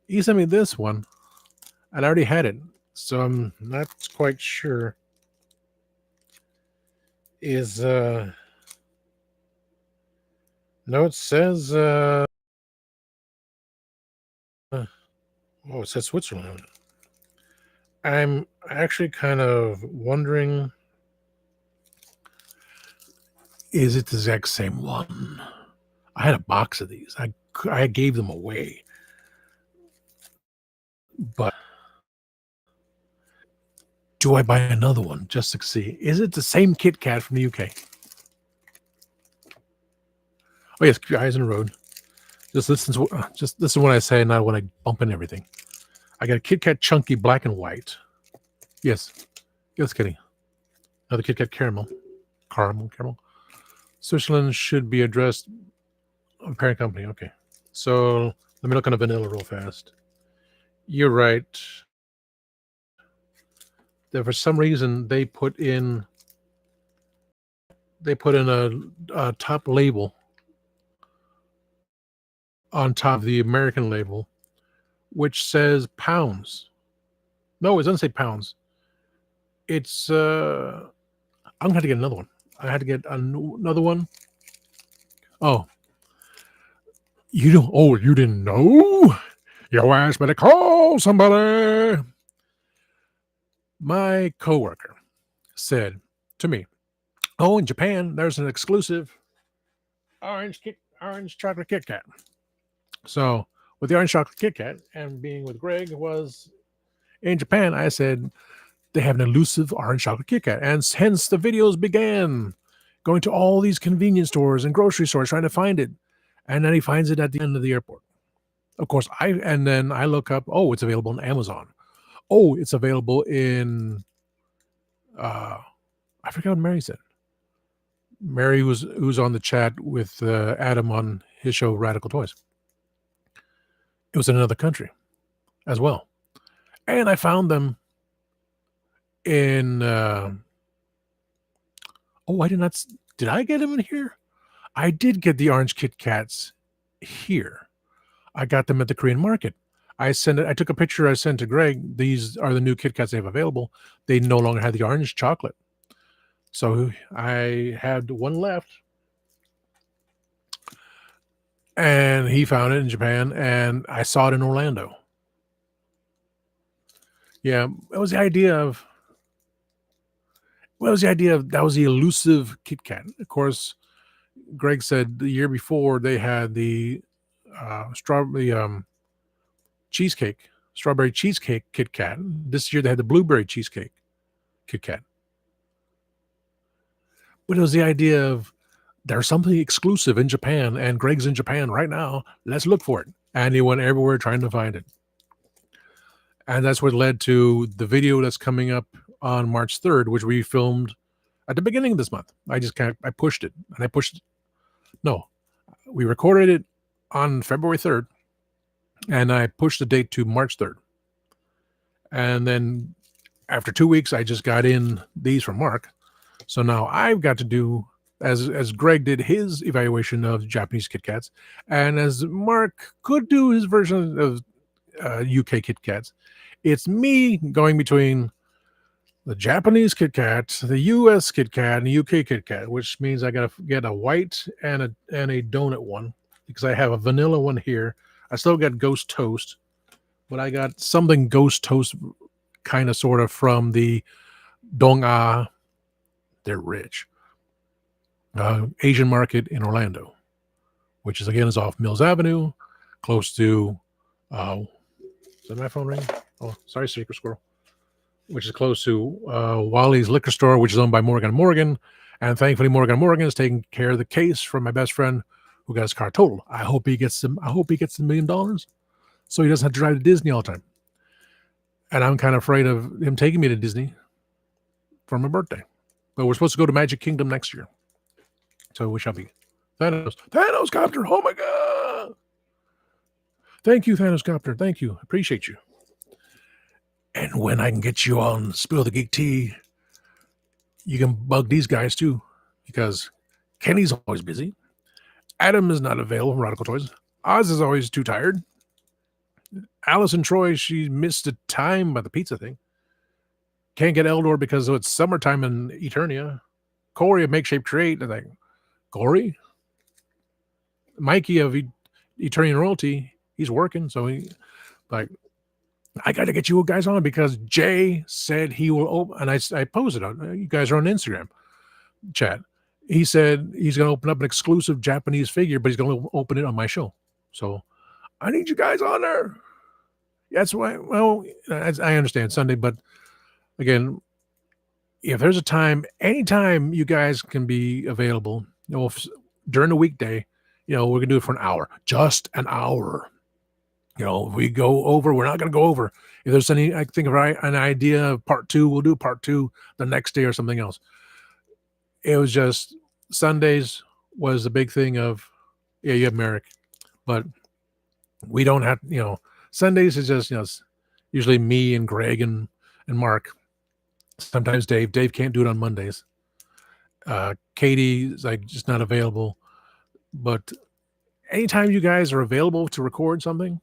[SPEAKER 1] He sent me this one, and I already had it, so I'm not quite sure. No, it says it says Switzerland. I'm actually kind of wondering, is it the exact same one? I had a box of these. I gave them away, but do I buy another one just to see? Is it the same Kit Kat from the UK? Oh yes, eyes on the road. Just listen when I say, not when I bump in everything. I got a Kit Kat Chunky Black and White. Yes, kidding. Another Kit Kat Caramel. Switzerland should be addressed. Parent company. Okay, so let me look on the vanilla real fast. You're right. That for some reason they put in a top label on top of the American label, which says pounds. No, it doesn't say pounds. It's I'm gonna have to get another one. I had to get another one. Oh, you didn't know? Your ass better call somebody. My coworker said to me, "Oh, in Japan, there's an exclusive orange chocolate Kit Kat." So with the orange chocolate Kit Kat and being with Greg was in Japan, I said they have an elusive orange chocolate Kit Kat, and hence the videos began. Going to all these convenience stores and grocery stores trying to find it, and then he finds it at the end of the airport. Of course, then I look up. Oh, it's available on Amazon. Oh, it's available in. I forgot what Mary said. Mary who's on the chat with Adam on his show Radical Toys. It was in another country as well, and I found them in. I did not. Did I get them in here? I did get the orange Kit Kats here. I got them at the Korean market. I took a picture. I sent to Greg. These are the new Kit Kats they have available. They no longer had the orange chocolate, so I had one left. And he found it in Japan, and I saw it in Orlando. Yeah, that was the idea of. That was the elusive Kit Kat. Of course, Greg said the year before they had the strawberry cheesecake, strawberry cheesecake Kit Kat. This year they had the blueberry cheesecake Kit Kat. But it was the idea of there's something exclusive in Japan, and Greg's in Japan right now. Let's look for it. And he went everywhere trying to find it. And that's what led to the video that's coming up on March 3rd, which we filmed at the beginning of this month. I pushed it, and I pushed it. No, we recorded it on February 3rd, and I pushed the date to March 3rd. And then after 2 weeks, I just got in these from Mark. So now I've got to do, as Greg did his evaluation of Japanese Kit Kats, and as Mark could do his version of UK Kit Kats, it's me going between the Japanese Kit Kat, the US Kit Kat, and the UK Kit Kat, which means I got to get a white and a donut one, because I have a vanilla one here. I still got Ghost Toast, but I got something Ghost Toast kind of sort of from the Dong-A, they're rich, Asian market in Orlando, which is off Mills Avenue, close to, is that my phone ringing? Oh, sorry, Secret Squirrel. Which is close to Wally's Liquor Store, which is owned by Morgan & Morgan. And thankfully, Morgan & Morgan is taking care of the case from my best friend who got his car totaled. I hope he gets $1 million so he doesn't have to drive to Disney all the time. And I'm kind of afraid of him taking me to Disney for my birthday. But we're supposed to go to Magic Kingdom next year. So we shall be. Thanos Copter. Oh my God. Thank you, Thanos Copter. Thank you. Appreciate you. And when I can get you on Spill the Geek Tea, you can bug these guys too, because Kenny's always busy. Adam is not available from Radical Toys. Oz is always too tired. Alice and Troy, she missed a time by the pizza thing. Can't get Eldor because it's summertime in Eternia. Corey of Make Shape Create. I'm like, Corey? Mikey of Eternian Royalty, he's working, so I got to get you guys on because Jay said he will open, and I posted on, you guys are on Instagram chat. He said he's going to open up an exclusive Japanese figure, but he's going to open it on my show. So I need you guys on there. That's why, well, I understand Sunday, but again, if there's a time, anytime you guys can be available, during the weekday, we're going to do it for an hour, just an hour. If we go over, we're not going to go over. If there's any, I think of an idea of part 2, we'll do part 2 the next day or something else. It was just Sundays was the big thing of, you have Merrick, but we don't have, Sundays is just, usually me and Greg and Mark. Sometimes Dave. Dave can't do it on Mondays. Katie is just not available. But anytime you guys are available to record something,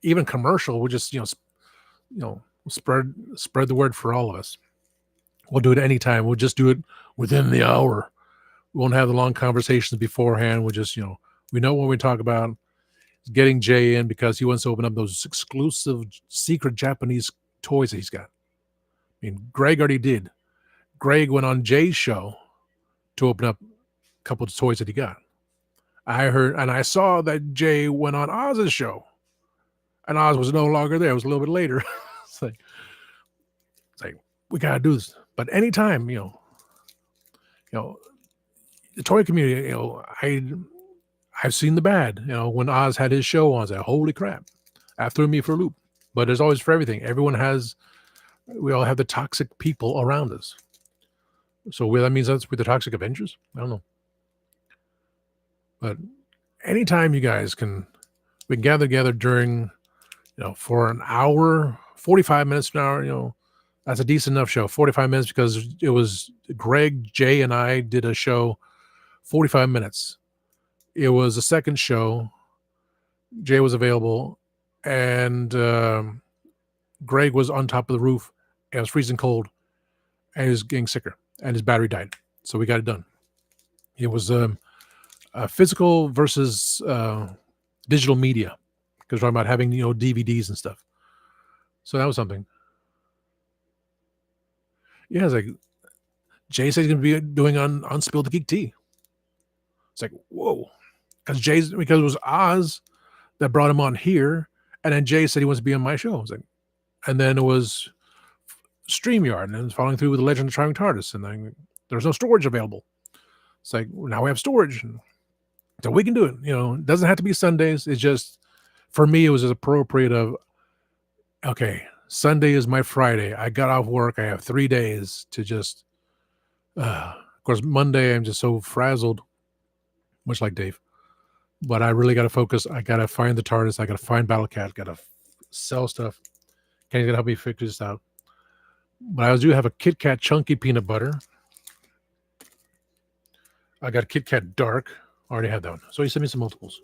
[SPEAKER 1] even commercial, we'll just, spread the word for all of us. We'll do it anytime. We'll just do it within the hour. We won't have the long conversations beforehand. We'll just, we know what we talk about. Getting Jay in because he wants to open up those exclusive secret Japanese toys that he's got. I mean, Greg already did. Greg went on Jay's show to open up a couple of toys that he got. I heard, and I saw that Jay went on Oz's show. And Oz was no longer there. It was a little bit later. It's like we gotta do this. But anytime, the toy community, I've seen the bad. When Oz had his show on, I was like, holy crap, that threw me for a loop. But there's always for everything. We all have the toxic people around us. So that means that's with the toxic Avengers. I don't know. But anytime you guys we can gather together during, for an hour, 45 minutes an hour, that's a decent enough show. 45 minutes because it was Greg, Jay, and I did a show, 45 minutes. It was a second show. Jay was available, and Greg was on top of the roof. It was freezing cold, and he was getting sicker, and his battery died. So we got it done. It was physical versus digital media, because we're talking about having DVDs and stuff. So that was something. Yeah, it's like Jay said he's going to be doing on Spill the Geek Tea. It's like, whoa. Because it was Oz that brought him on here. And then Jay said he wants to be on my show. I was like, and then it was StreamYard, and then following through with the Legend of Trying TARDIS. And then there's no storage available. It's like, well, now we have storage. So we can do it. It doesn't have to be Sundays. It's just, for me, it was as appropriate of, okay, Sunday is my Friday. I got off work. I have 3 days to just, of course, Monday, I'm just so frazzled, much like Dave. But I really got to focus. I got to find the TARDIS. I got to find Battlecat. Got to sell stuff. Kenny's going to help me figure this out. But I do have a Kit Kat Chunky Peanut Butter. I got Kit Kat Dark. Already had that one. So he sent me some multiples.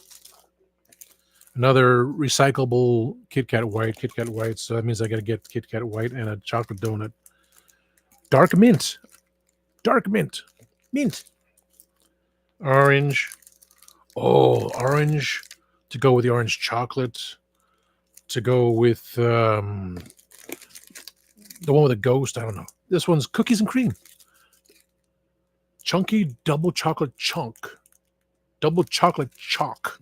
[SPEAKER 1] Another recyclable Kit Kat White. So that means I got to get Kit Kat White and a chocolate donut. Dark mint. Mint. Orange. Oh, orange. To go with the orange chocolate. To go with the one with a ghost. I don't know. This one's cookies and cream. Chunky double chocolate chunk. Double chocolate chalk.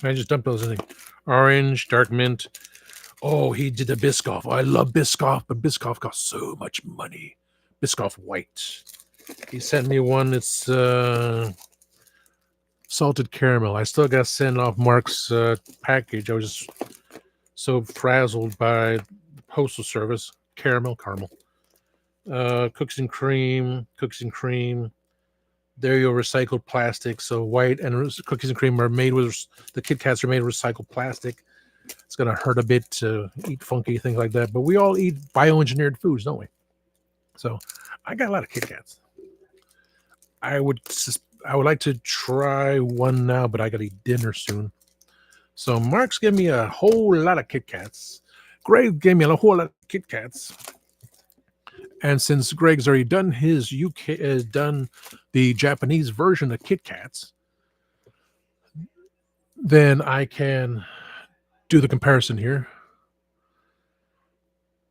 [SPEAKER 1] I just dumped those in. Orange, dark mint. Oh, he did the Biscoff. I love Biscoff, but Biscoff costs so much money. Biscoff White. He sent me one. It's salted caramel. I still got to send off Mark's package. I was just so frazzled by postal service. Caramel. Cookies and cream. There you go, recycled plastic. So white and cookies and cream are made with, the Kit Kats are made with recycled plastic. It's going to hurt a bit to eat funky things like that. But we all eat bioengineered foods, don't we? So I got a lot of Kit Kats. I would like to try one now, but I got to eat dinner soon. So Mark's giving me a whole lot of Kit Kats. Greg gave me a whole lot of Kit Kats. And since Greg's already done his done the Japanese version of Kit Kats, then I can do the comparison here.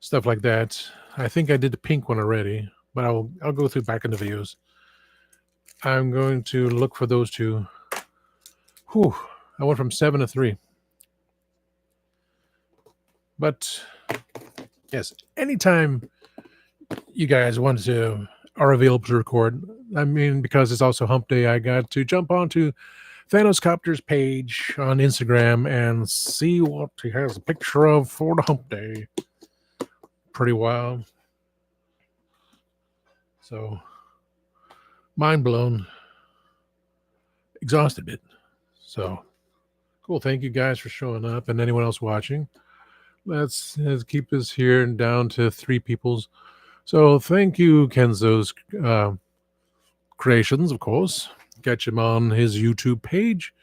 [SPEAKER 1] Stuff like that. I think I did the pink one already, but I'll go through back in the videos. I'm going to look for those two. Whew, I went from 7 to 3. But yes, anytime you guys are available to record. I mean, because it's also Hump Day, I got to jump onto Thanos Copter's page on Instagram and see what he has a picture of for the Hump Day. Pretty wild. So, mind blown. Exhausted a bit. So, cool. Thank you guys for showing up, and anyone else watching. Let's keep this here and down to 3 peoples. So thank you, Kenzo's Creations, of course. Catch him on his YouTube page.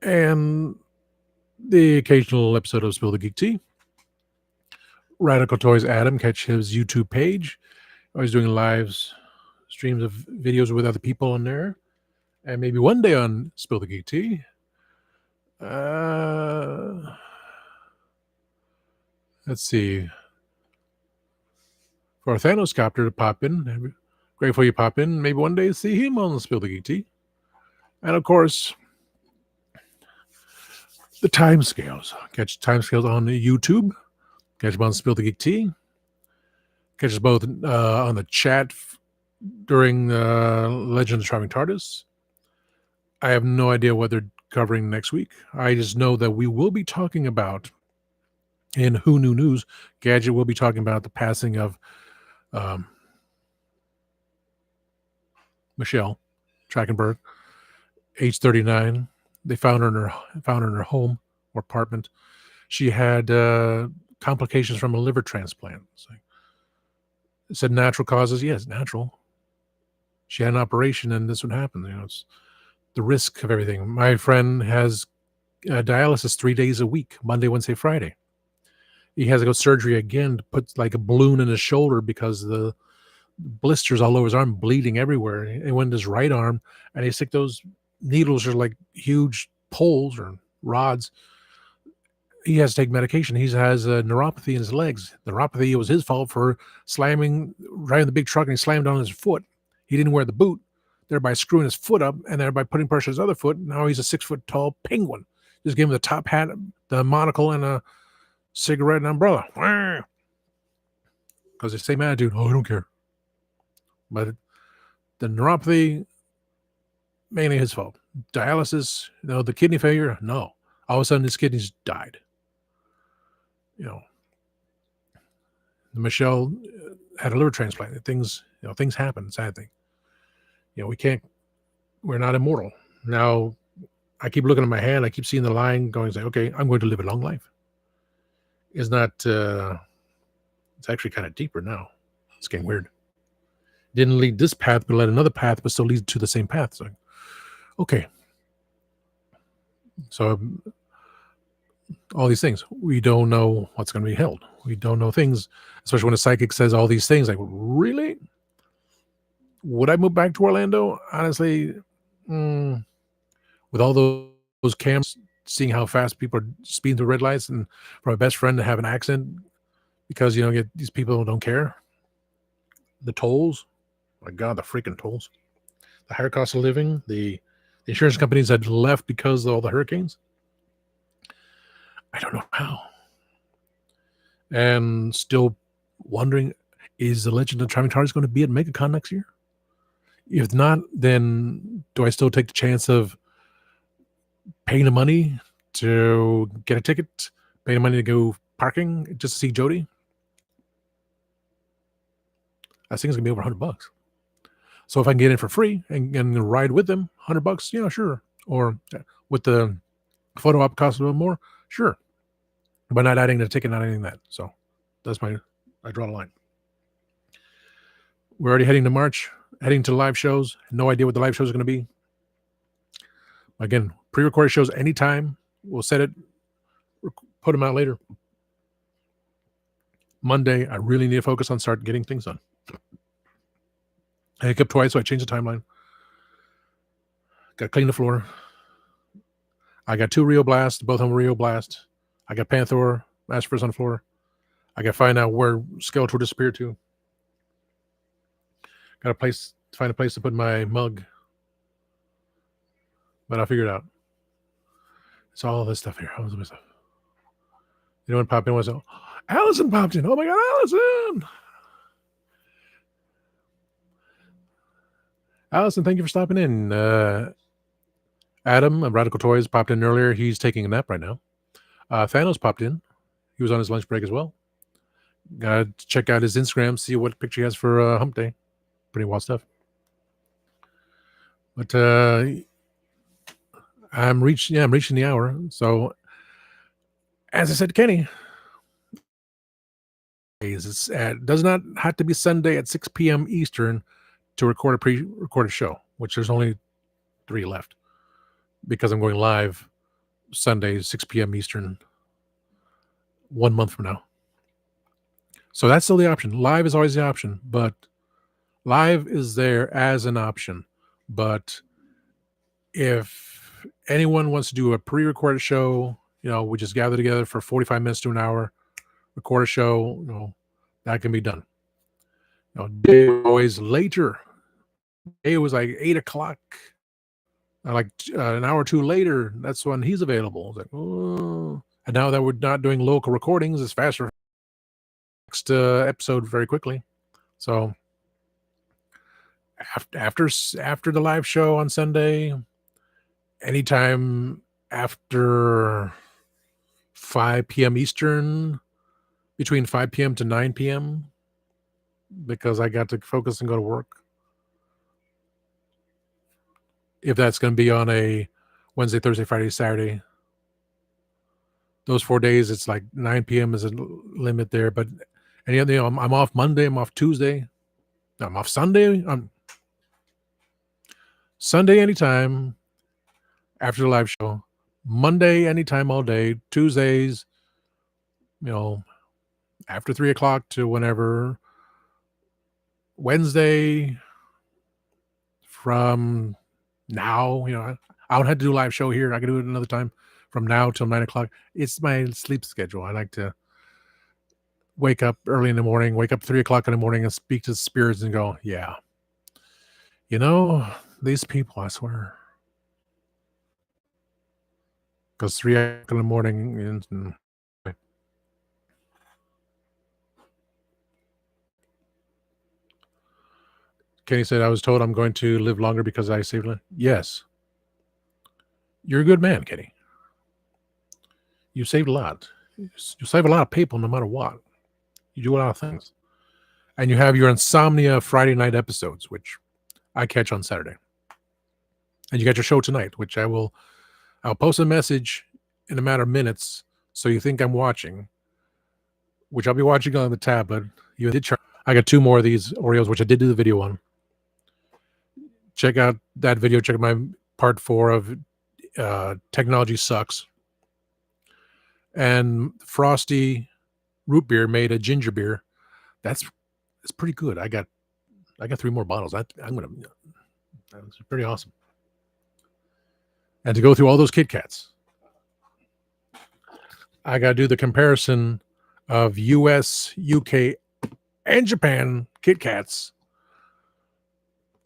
[SPEAKER 1] And the occasional episode of Spill the Geek Tea. Radical Toys Adam, catch his YouTube page. Always doing streams of videos with other people on there. And maybe one day on Spill the Geek Tea. Let's see. For a Thanos Copter to pop in. Grateful you pop in. Maybe one day see him on the Spill the Geek Tea. And of course, the timescales. Catch timescales on YouTube. Catch them on Spill the Geek Tea. Catch us both on the chat during Legend of Trying TARDIS. I have no idea what they're covering next week. I just know that we will be talking about, in Who Knew News, Gadget will be talking about the passing of Michelle Trachtenberg, age 39. They found her in her home or apartment. She had complications from a liver transplant. It said natural causes. Yes, natural. She had an operation, and this would happen. It's the risk of everything. My friend has dialysis 3 days a week, Monday, Wednesday, Friday. He has to go surgery again to put like a balloon in his shoulder because the blisters all over his arm, bleeding everywhere. And went in his right arm, and they stick those needles are like huge poles or rods, he has to take medication. He has a neuropathy in his legs. The neuropathy was his fault for driving the big truck, and he slammed on his foot. He didn't wear the boot, thereby screwing his foot up, and thereby putting pressure on his other foot. Now he's a 6 foot tall penguin. Just gave him the top hat, the monocle, and a cigarette and umbrella. Because the same attitude. Oh, I don't care. But the neuropathy, mainly his fault. Dialysis, the kidney failure, no. All of a sudden, his kidneys died. Michelle had a liver transplant. Things happen. Sad thing. We're not immortal. Now, I keep looking at my hand. I keep seeing the line going, say, okay, I'm going to live a long life. It's not, it's actually kind of deeper now. It's getting weird. Didn't lead this path, but led another path, but still leads to the same path. So, okay. So, all these things, we don't know what's going to be held. We don't know things, especially when a psychic says all these things. Like, really? Would I move back to Orlando? Honestly, with all those cameras, seeing how fast people are speeding through red lights, and for my best friend to have an accident because these people don't care. The tolls, my God, the freaking tolls, the higher cost of living, the insurance companies had left because of all the hurricanes. I don't know how. And still wondering, is the Legend of Traveling TARDIS going to be at MegaCon next year? If not, then do I still take the chance of paying the money to get a ticket, paying the money to go parking just to see Jody? I think it's going to be over $100. So if I can get in for free and ride with them, $100, yeah, sure. Or with the photo op cost a little more, sure. But not adding the ticket, not adding that. So that's I draw the line. We're already heading to March, heading to live shows. No idea what the live shows are going to be. Again, pre-recorded shows anytime. We'll set it, put them out later. Monday, I really need to focus on start getting things done. I hiccuped twice, so I changed the timeline. Got to clean the floor. I got 2 Rio Blasts, both of them Rio Blast. I got Panther, Masterverse on the floor. I got to find out where Skeletor disappeared to. Got to find a place to put my mug. But I'll figure it out. It's all this stuff here. All this stuff. You know what popped in was, Allison popped in. Oh my God, Allison! Allison, thank you for stopping in. Adam of Radical Toys popped in earlier. He's taking a nap right now. Thanos popped in. He was on his lunch break as well. Gotta check out his Instagram, see what picture he has for Hump Day. Pretty wild stuff. But I'm reaching the hour. So as I said to Kenny, it does not have to be Sunday at 6 p.m. Eastern to record a pre-recorded show, which there's only 3 left because I'm going live Sunday, 6 p.m. Eastern, 1 month from now. So that's still the option. Live is always the option, but live is there as an option. But if anyone wants to do a pre-recorded show, we just gather together for 45 minutes to an hour, record a show, that can be done. Day always later. It was like 8 o'clock. Like an hour or 2 later, that's when he's available. It's like, oh. And now that we're not doing local recordings, it's faster. Next episode very quickly. So after the live show on Sunday, anytime after 5 p.m. Eastern, between 5 p.m. to 9 p.m., because I got to focus and go to work. If that's going to be on a Wednesday, Thursday, Friday, Saturday, those 4 days, it's like 9 p.m. is a limit there. But I'm off Monday, I'm off Tuesday, I'm off Sunday. I'm Sunday anytime after the live show. Monday anytime all day. Tuesdays, after 3 o'clock to whenever. Wednesday from now, I don't have to do a live show here. I can do it another time from now till 9 o'clock. It's my sleep schedule. I like to wake up early in the morning, wake up 3 o'clock in the morning and speak to the spirits and go, yeah, you know, these people, I swear. Because 3 o'clock in the morning, Kenny said, I was told I'm going to live longer because I saved life. Yes. You're a good man, Kenny. You saved a lot. You save a lot of people no matter what. You do a lot of things. And you have your insomnia Friday night episodes, which I catch on Saturday. And you got your show tonight, which I'll post a message in a matter of minutes so you think I'm watching, which I'll be watching on the tab, but you did try. I got 2 more of these Oreos, which I did do the video on. Check out that video. Check out my part 4 of Technology Sucks. And Frosty Root Beer made a ginger beer. It's pretty good. I got 3 more bottles. That's pretty awesome. And to go through all those Kit Kats, I got to do the comparison of US, UK, and Japan Kit Kats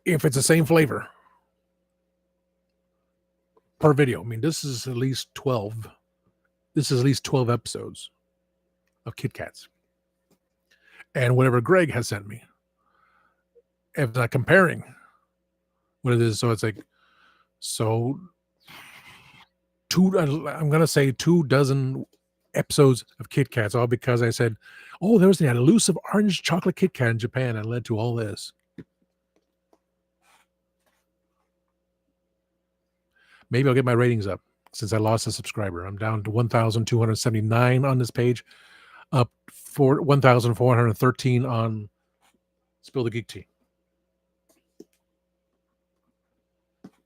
[SPEAKER 1] if it's the same flavor per video. I mean, this is at least 12. This is at least 12 episodes of Kit Kats. And whatever Greg has sent me, if not comparing what it is, so it's like, so I'm going to say 24 episodes of Kit Kats, all because I said, oh, there was the elusive orange chocolate Kit Kat in Japan and led to all this. Maybe I'll get my ratings up since I lost a subscriber. I'm down to 1,279 on this page, up for 1,413 on Spill the Geek Tea.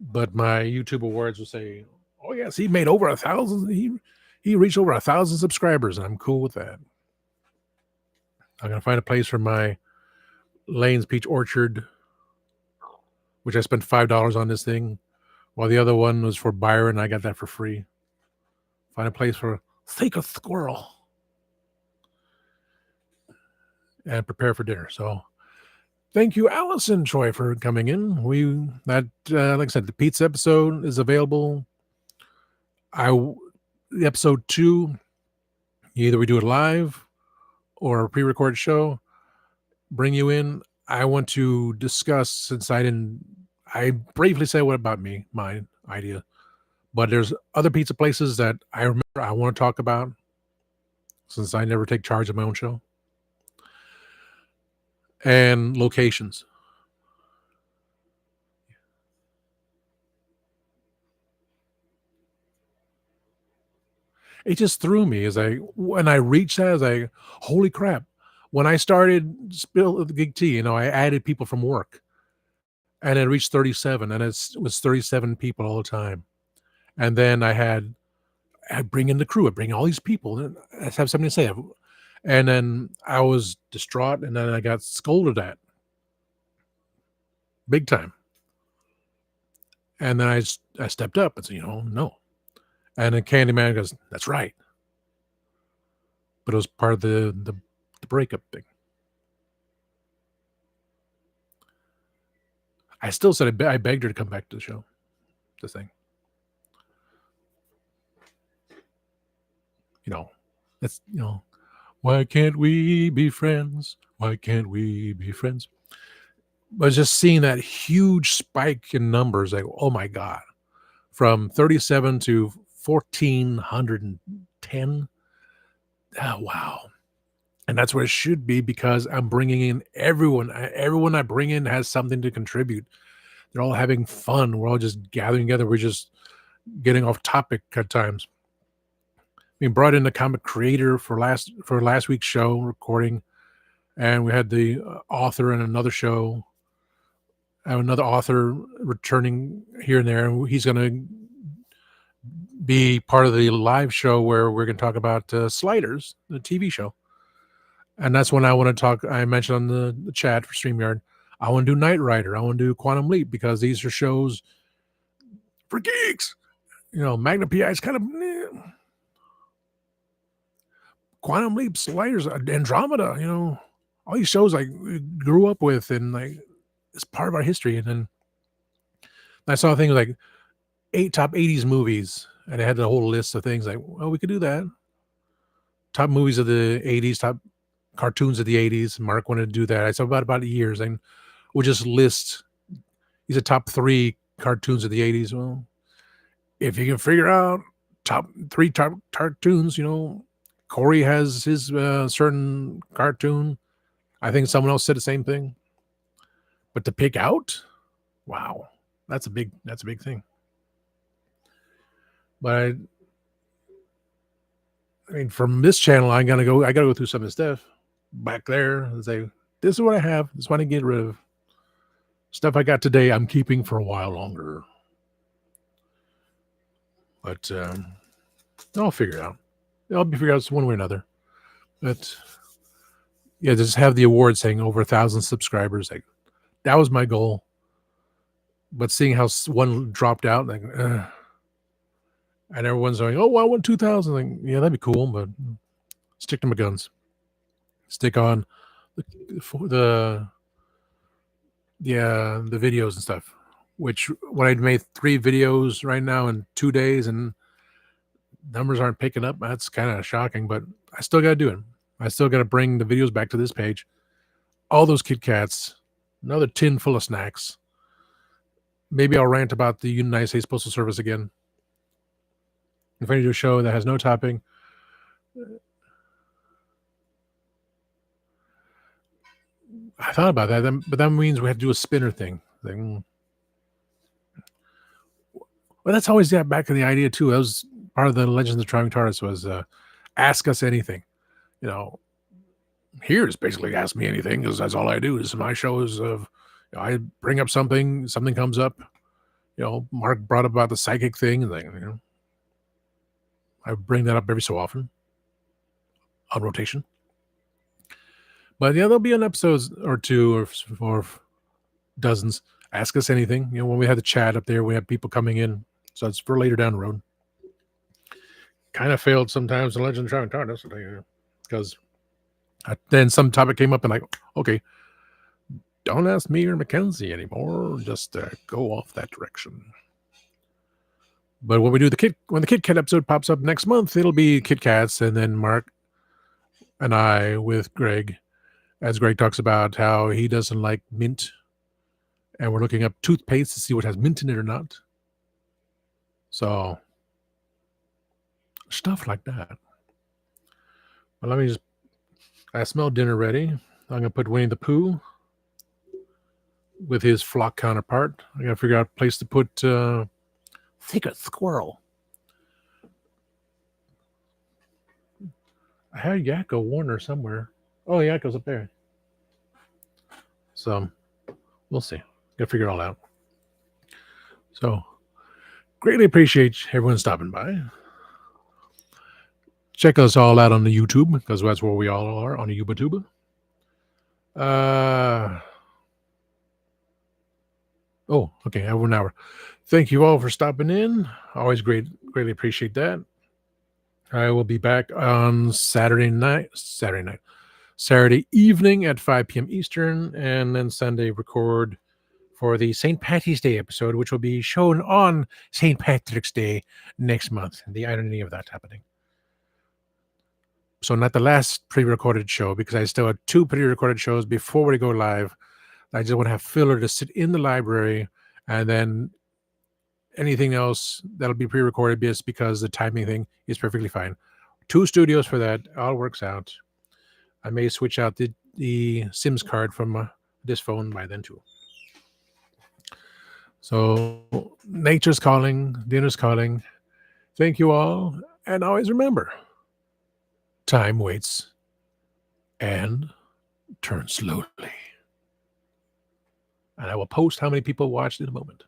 [SPEAKER 1] But my YouTube awards will say, oh yes, he made over 1,000. He reached over 1,000 subscribers, and I'm cool with that. I'm gonna find a place for my Lane's Peach Orchard, which I spent $5 on this thing, while the other one was for Byron. I got that for free. Find a place for Sacred Squirrel, and prepare for dinner. So, thank you, Allison Choi, for coming in. Like I said, the pizza episode is available. Episode 2, either we do it live or a pre-recorded show. Bring you in. I want to discuss, since I briefly said what about me, my idea, but there's other pizza places that I remember I want to talk about, since I never take charge of my own show, and locations. It just threw me when I reached that, I was like, holy crap. When I started Spill the Geek Tea, I added people from work, and it reached 37, and it was 37 people all the time. And then I'd bring in the crew, I'd bring all these people, and I'd have something to say. And then I was distraught, and then I got scolded at big time. And then I stepped up and said, no. And then Candyman goes, that's right. But it was part of the breakup thing. I still said I begged her to come back to the show. The thing. That's, why can't we be friends? Why can't we be friends? But just seeing that huge spike in numbers, like, oh my God, from 37 to 1,410. Oh, wow. And that's what it should be, because I'm bringing in everyone. Everyone I bring in has something to contribute. They're all having fun. We're all just gathering together. We're just getting off topic at times. We brought in the comic creator for last week's show recording, and we had the author in another show. I have another author returning here and there, and he's going to be part of the live show where we're going to talk about Sliders, the TV show. And that's when I want to talk. I mentioned on the chat for StreamYard, I want to do Knight Rider. I want to do Quantum Leap, because these are shows for geeks. Magna PI is kind of Quantum Leap, Sliders, Andromeda. All these shows we grew up with, and it's part of our history. And then I saw things like top 80s movies, and it had a whole list of things well, we could do that. Top movies of the 80s, top cartoons of the 80s. Mark wanted to do that. I saw about years, and we'll just list these are top 3 cartoons of the 80s. Well, if you can figure out top 3 top cartoons, Corey has his certain cartoon. I think someone else said the same thing. But to pick out, wow, that's a big thing. But I mean, from this channel, I gotta go through some of the stuff back there and say, this is what I have. This is what I get rid of. Stuff I got today, I'm keeping for a while longer. But I'll figure it out. I'll be figured out one way or another. But yeah, just have the award saying over 1,000 subscribers. That was my goal. But seeing how one dropped out, and everyone's going, "Oh, well, I want 2,000." Yeah, that'd be cool, but stick to my guns. Stick on the videos and stuff. Which when I made 3 videos right now in 2 days, and numbers aren't picking up, that's kind of shocking. But I still got to do it. I still got to bring the videos back to this page. All those Kit Kats, another tin full of snacks. Maybe I'll rant about the United States Postal Service again. If I do a show that has no topping, I thought about that, but that means we have to do a spinner thing. Well, that's always back in the idea too. That was part of the Legends of the Traveling TARDIS was ask us anything. Here's basically ask me anything because that's all I do. Is my show is I bring up something comes up. Mark brought up about the psychic thing, and I bring that up every so often on rotation. But there'll be an episode or 2 or dozens. Ask us anything. When we had the chat up there, we had people coming in, so it's for later down the road. Kind of failed sometimes in Legend of Traveling TARDIS because then some topic came up and okay, don't ask me or Mackenzie anymore. Just go off that direction. But when we do when the Kit Kat episode pops up next month, it'll be Kit Kats, and then Mark and I with Greg, as Greg talks about how he doesn't like mint, and we're looking up toothpaste to see what has mint in it or not. So stuff like that. But I smell dinner ready. I'm gonna put Winnie the Pooh with his flock counterpart. I gotta figure out a place to put Thicket Squirrel. I had Yakko Warner somewhere. Oh, Yakko's up there. So we'll see. Gotta figure it all out. So greatly appreciate everyone stopping by. Check us all out on the YouTube because that's where we all are on the YouTuber. Oh, okay. I have 1 hour. Thank you all for stopping in. Always greatly appreciate that. I will be back on Saturday evening at 5 p.m. Eastern, and then Sunday record for the St. Patty's Day episode, which will be shown on St. Patrick's Day next month. The irony of that happening. So not the last pre-recorded show, because I still have 2 pre-recorded shows before we go live. I just want to have filler to sit in the library, and then anything else that'll be pre-recorded just because the timing thing is perfectly fine. 2 studios for that. All works out. I may switch out the Sims card from this phone by then too. So nature's calling, dinner's calling. Thank you all, and always remember, time waits and turns slowly. And I will post how many people watched in a moment.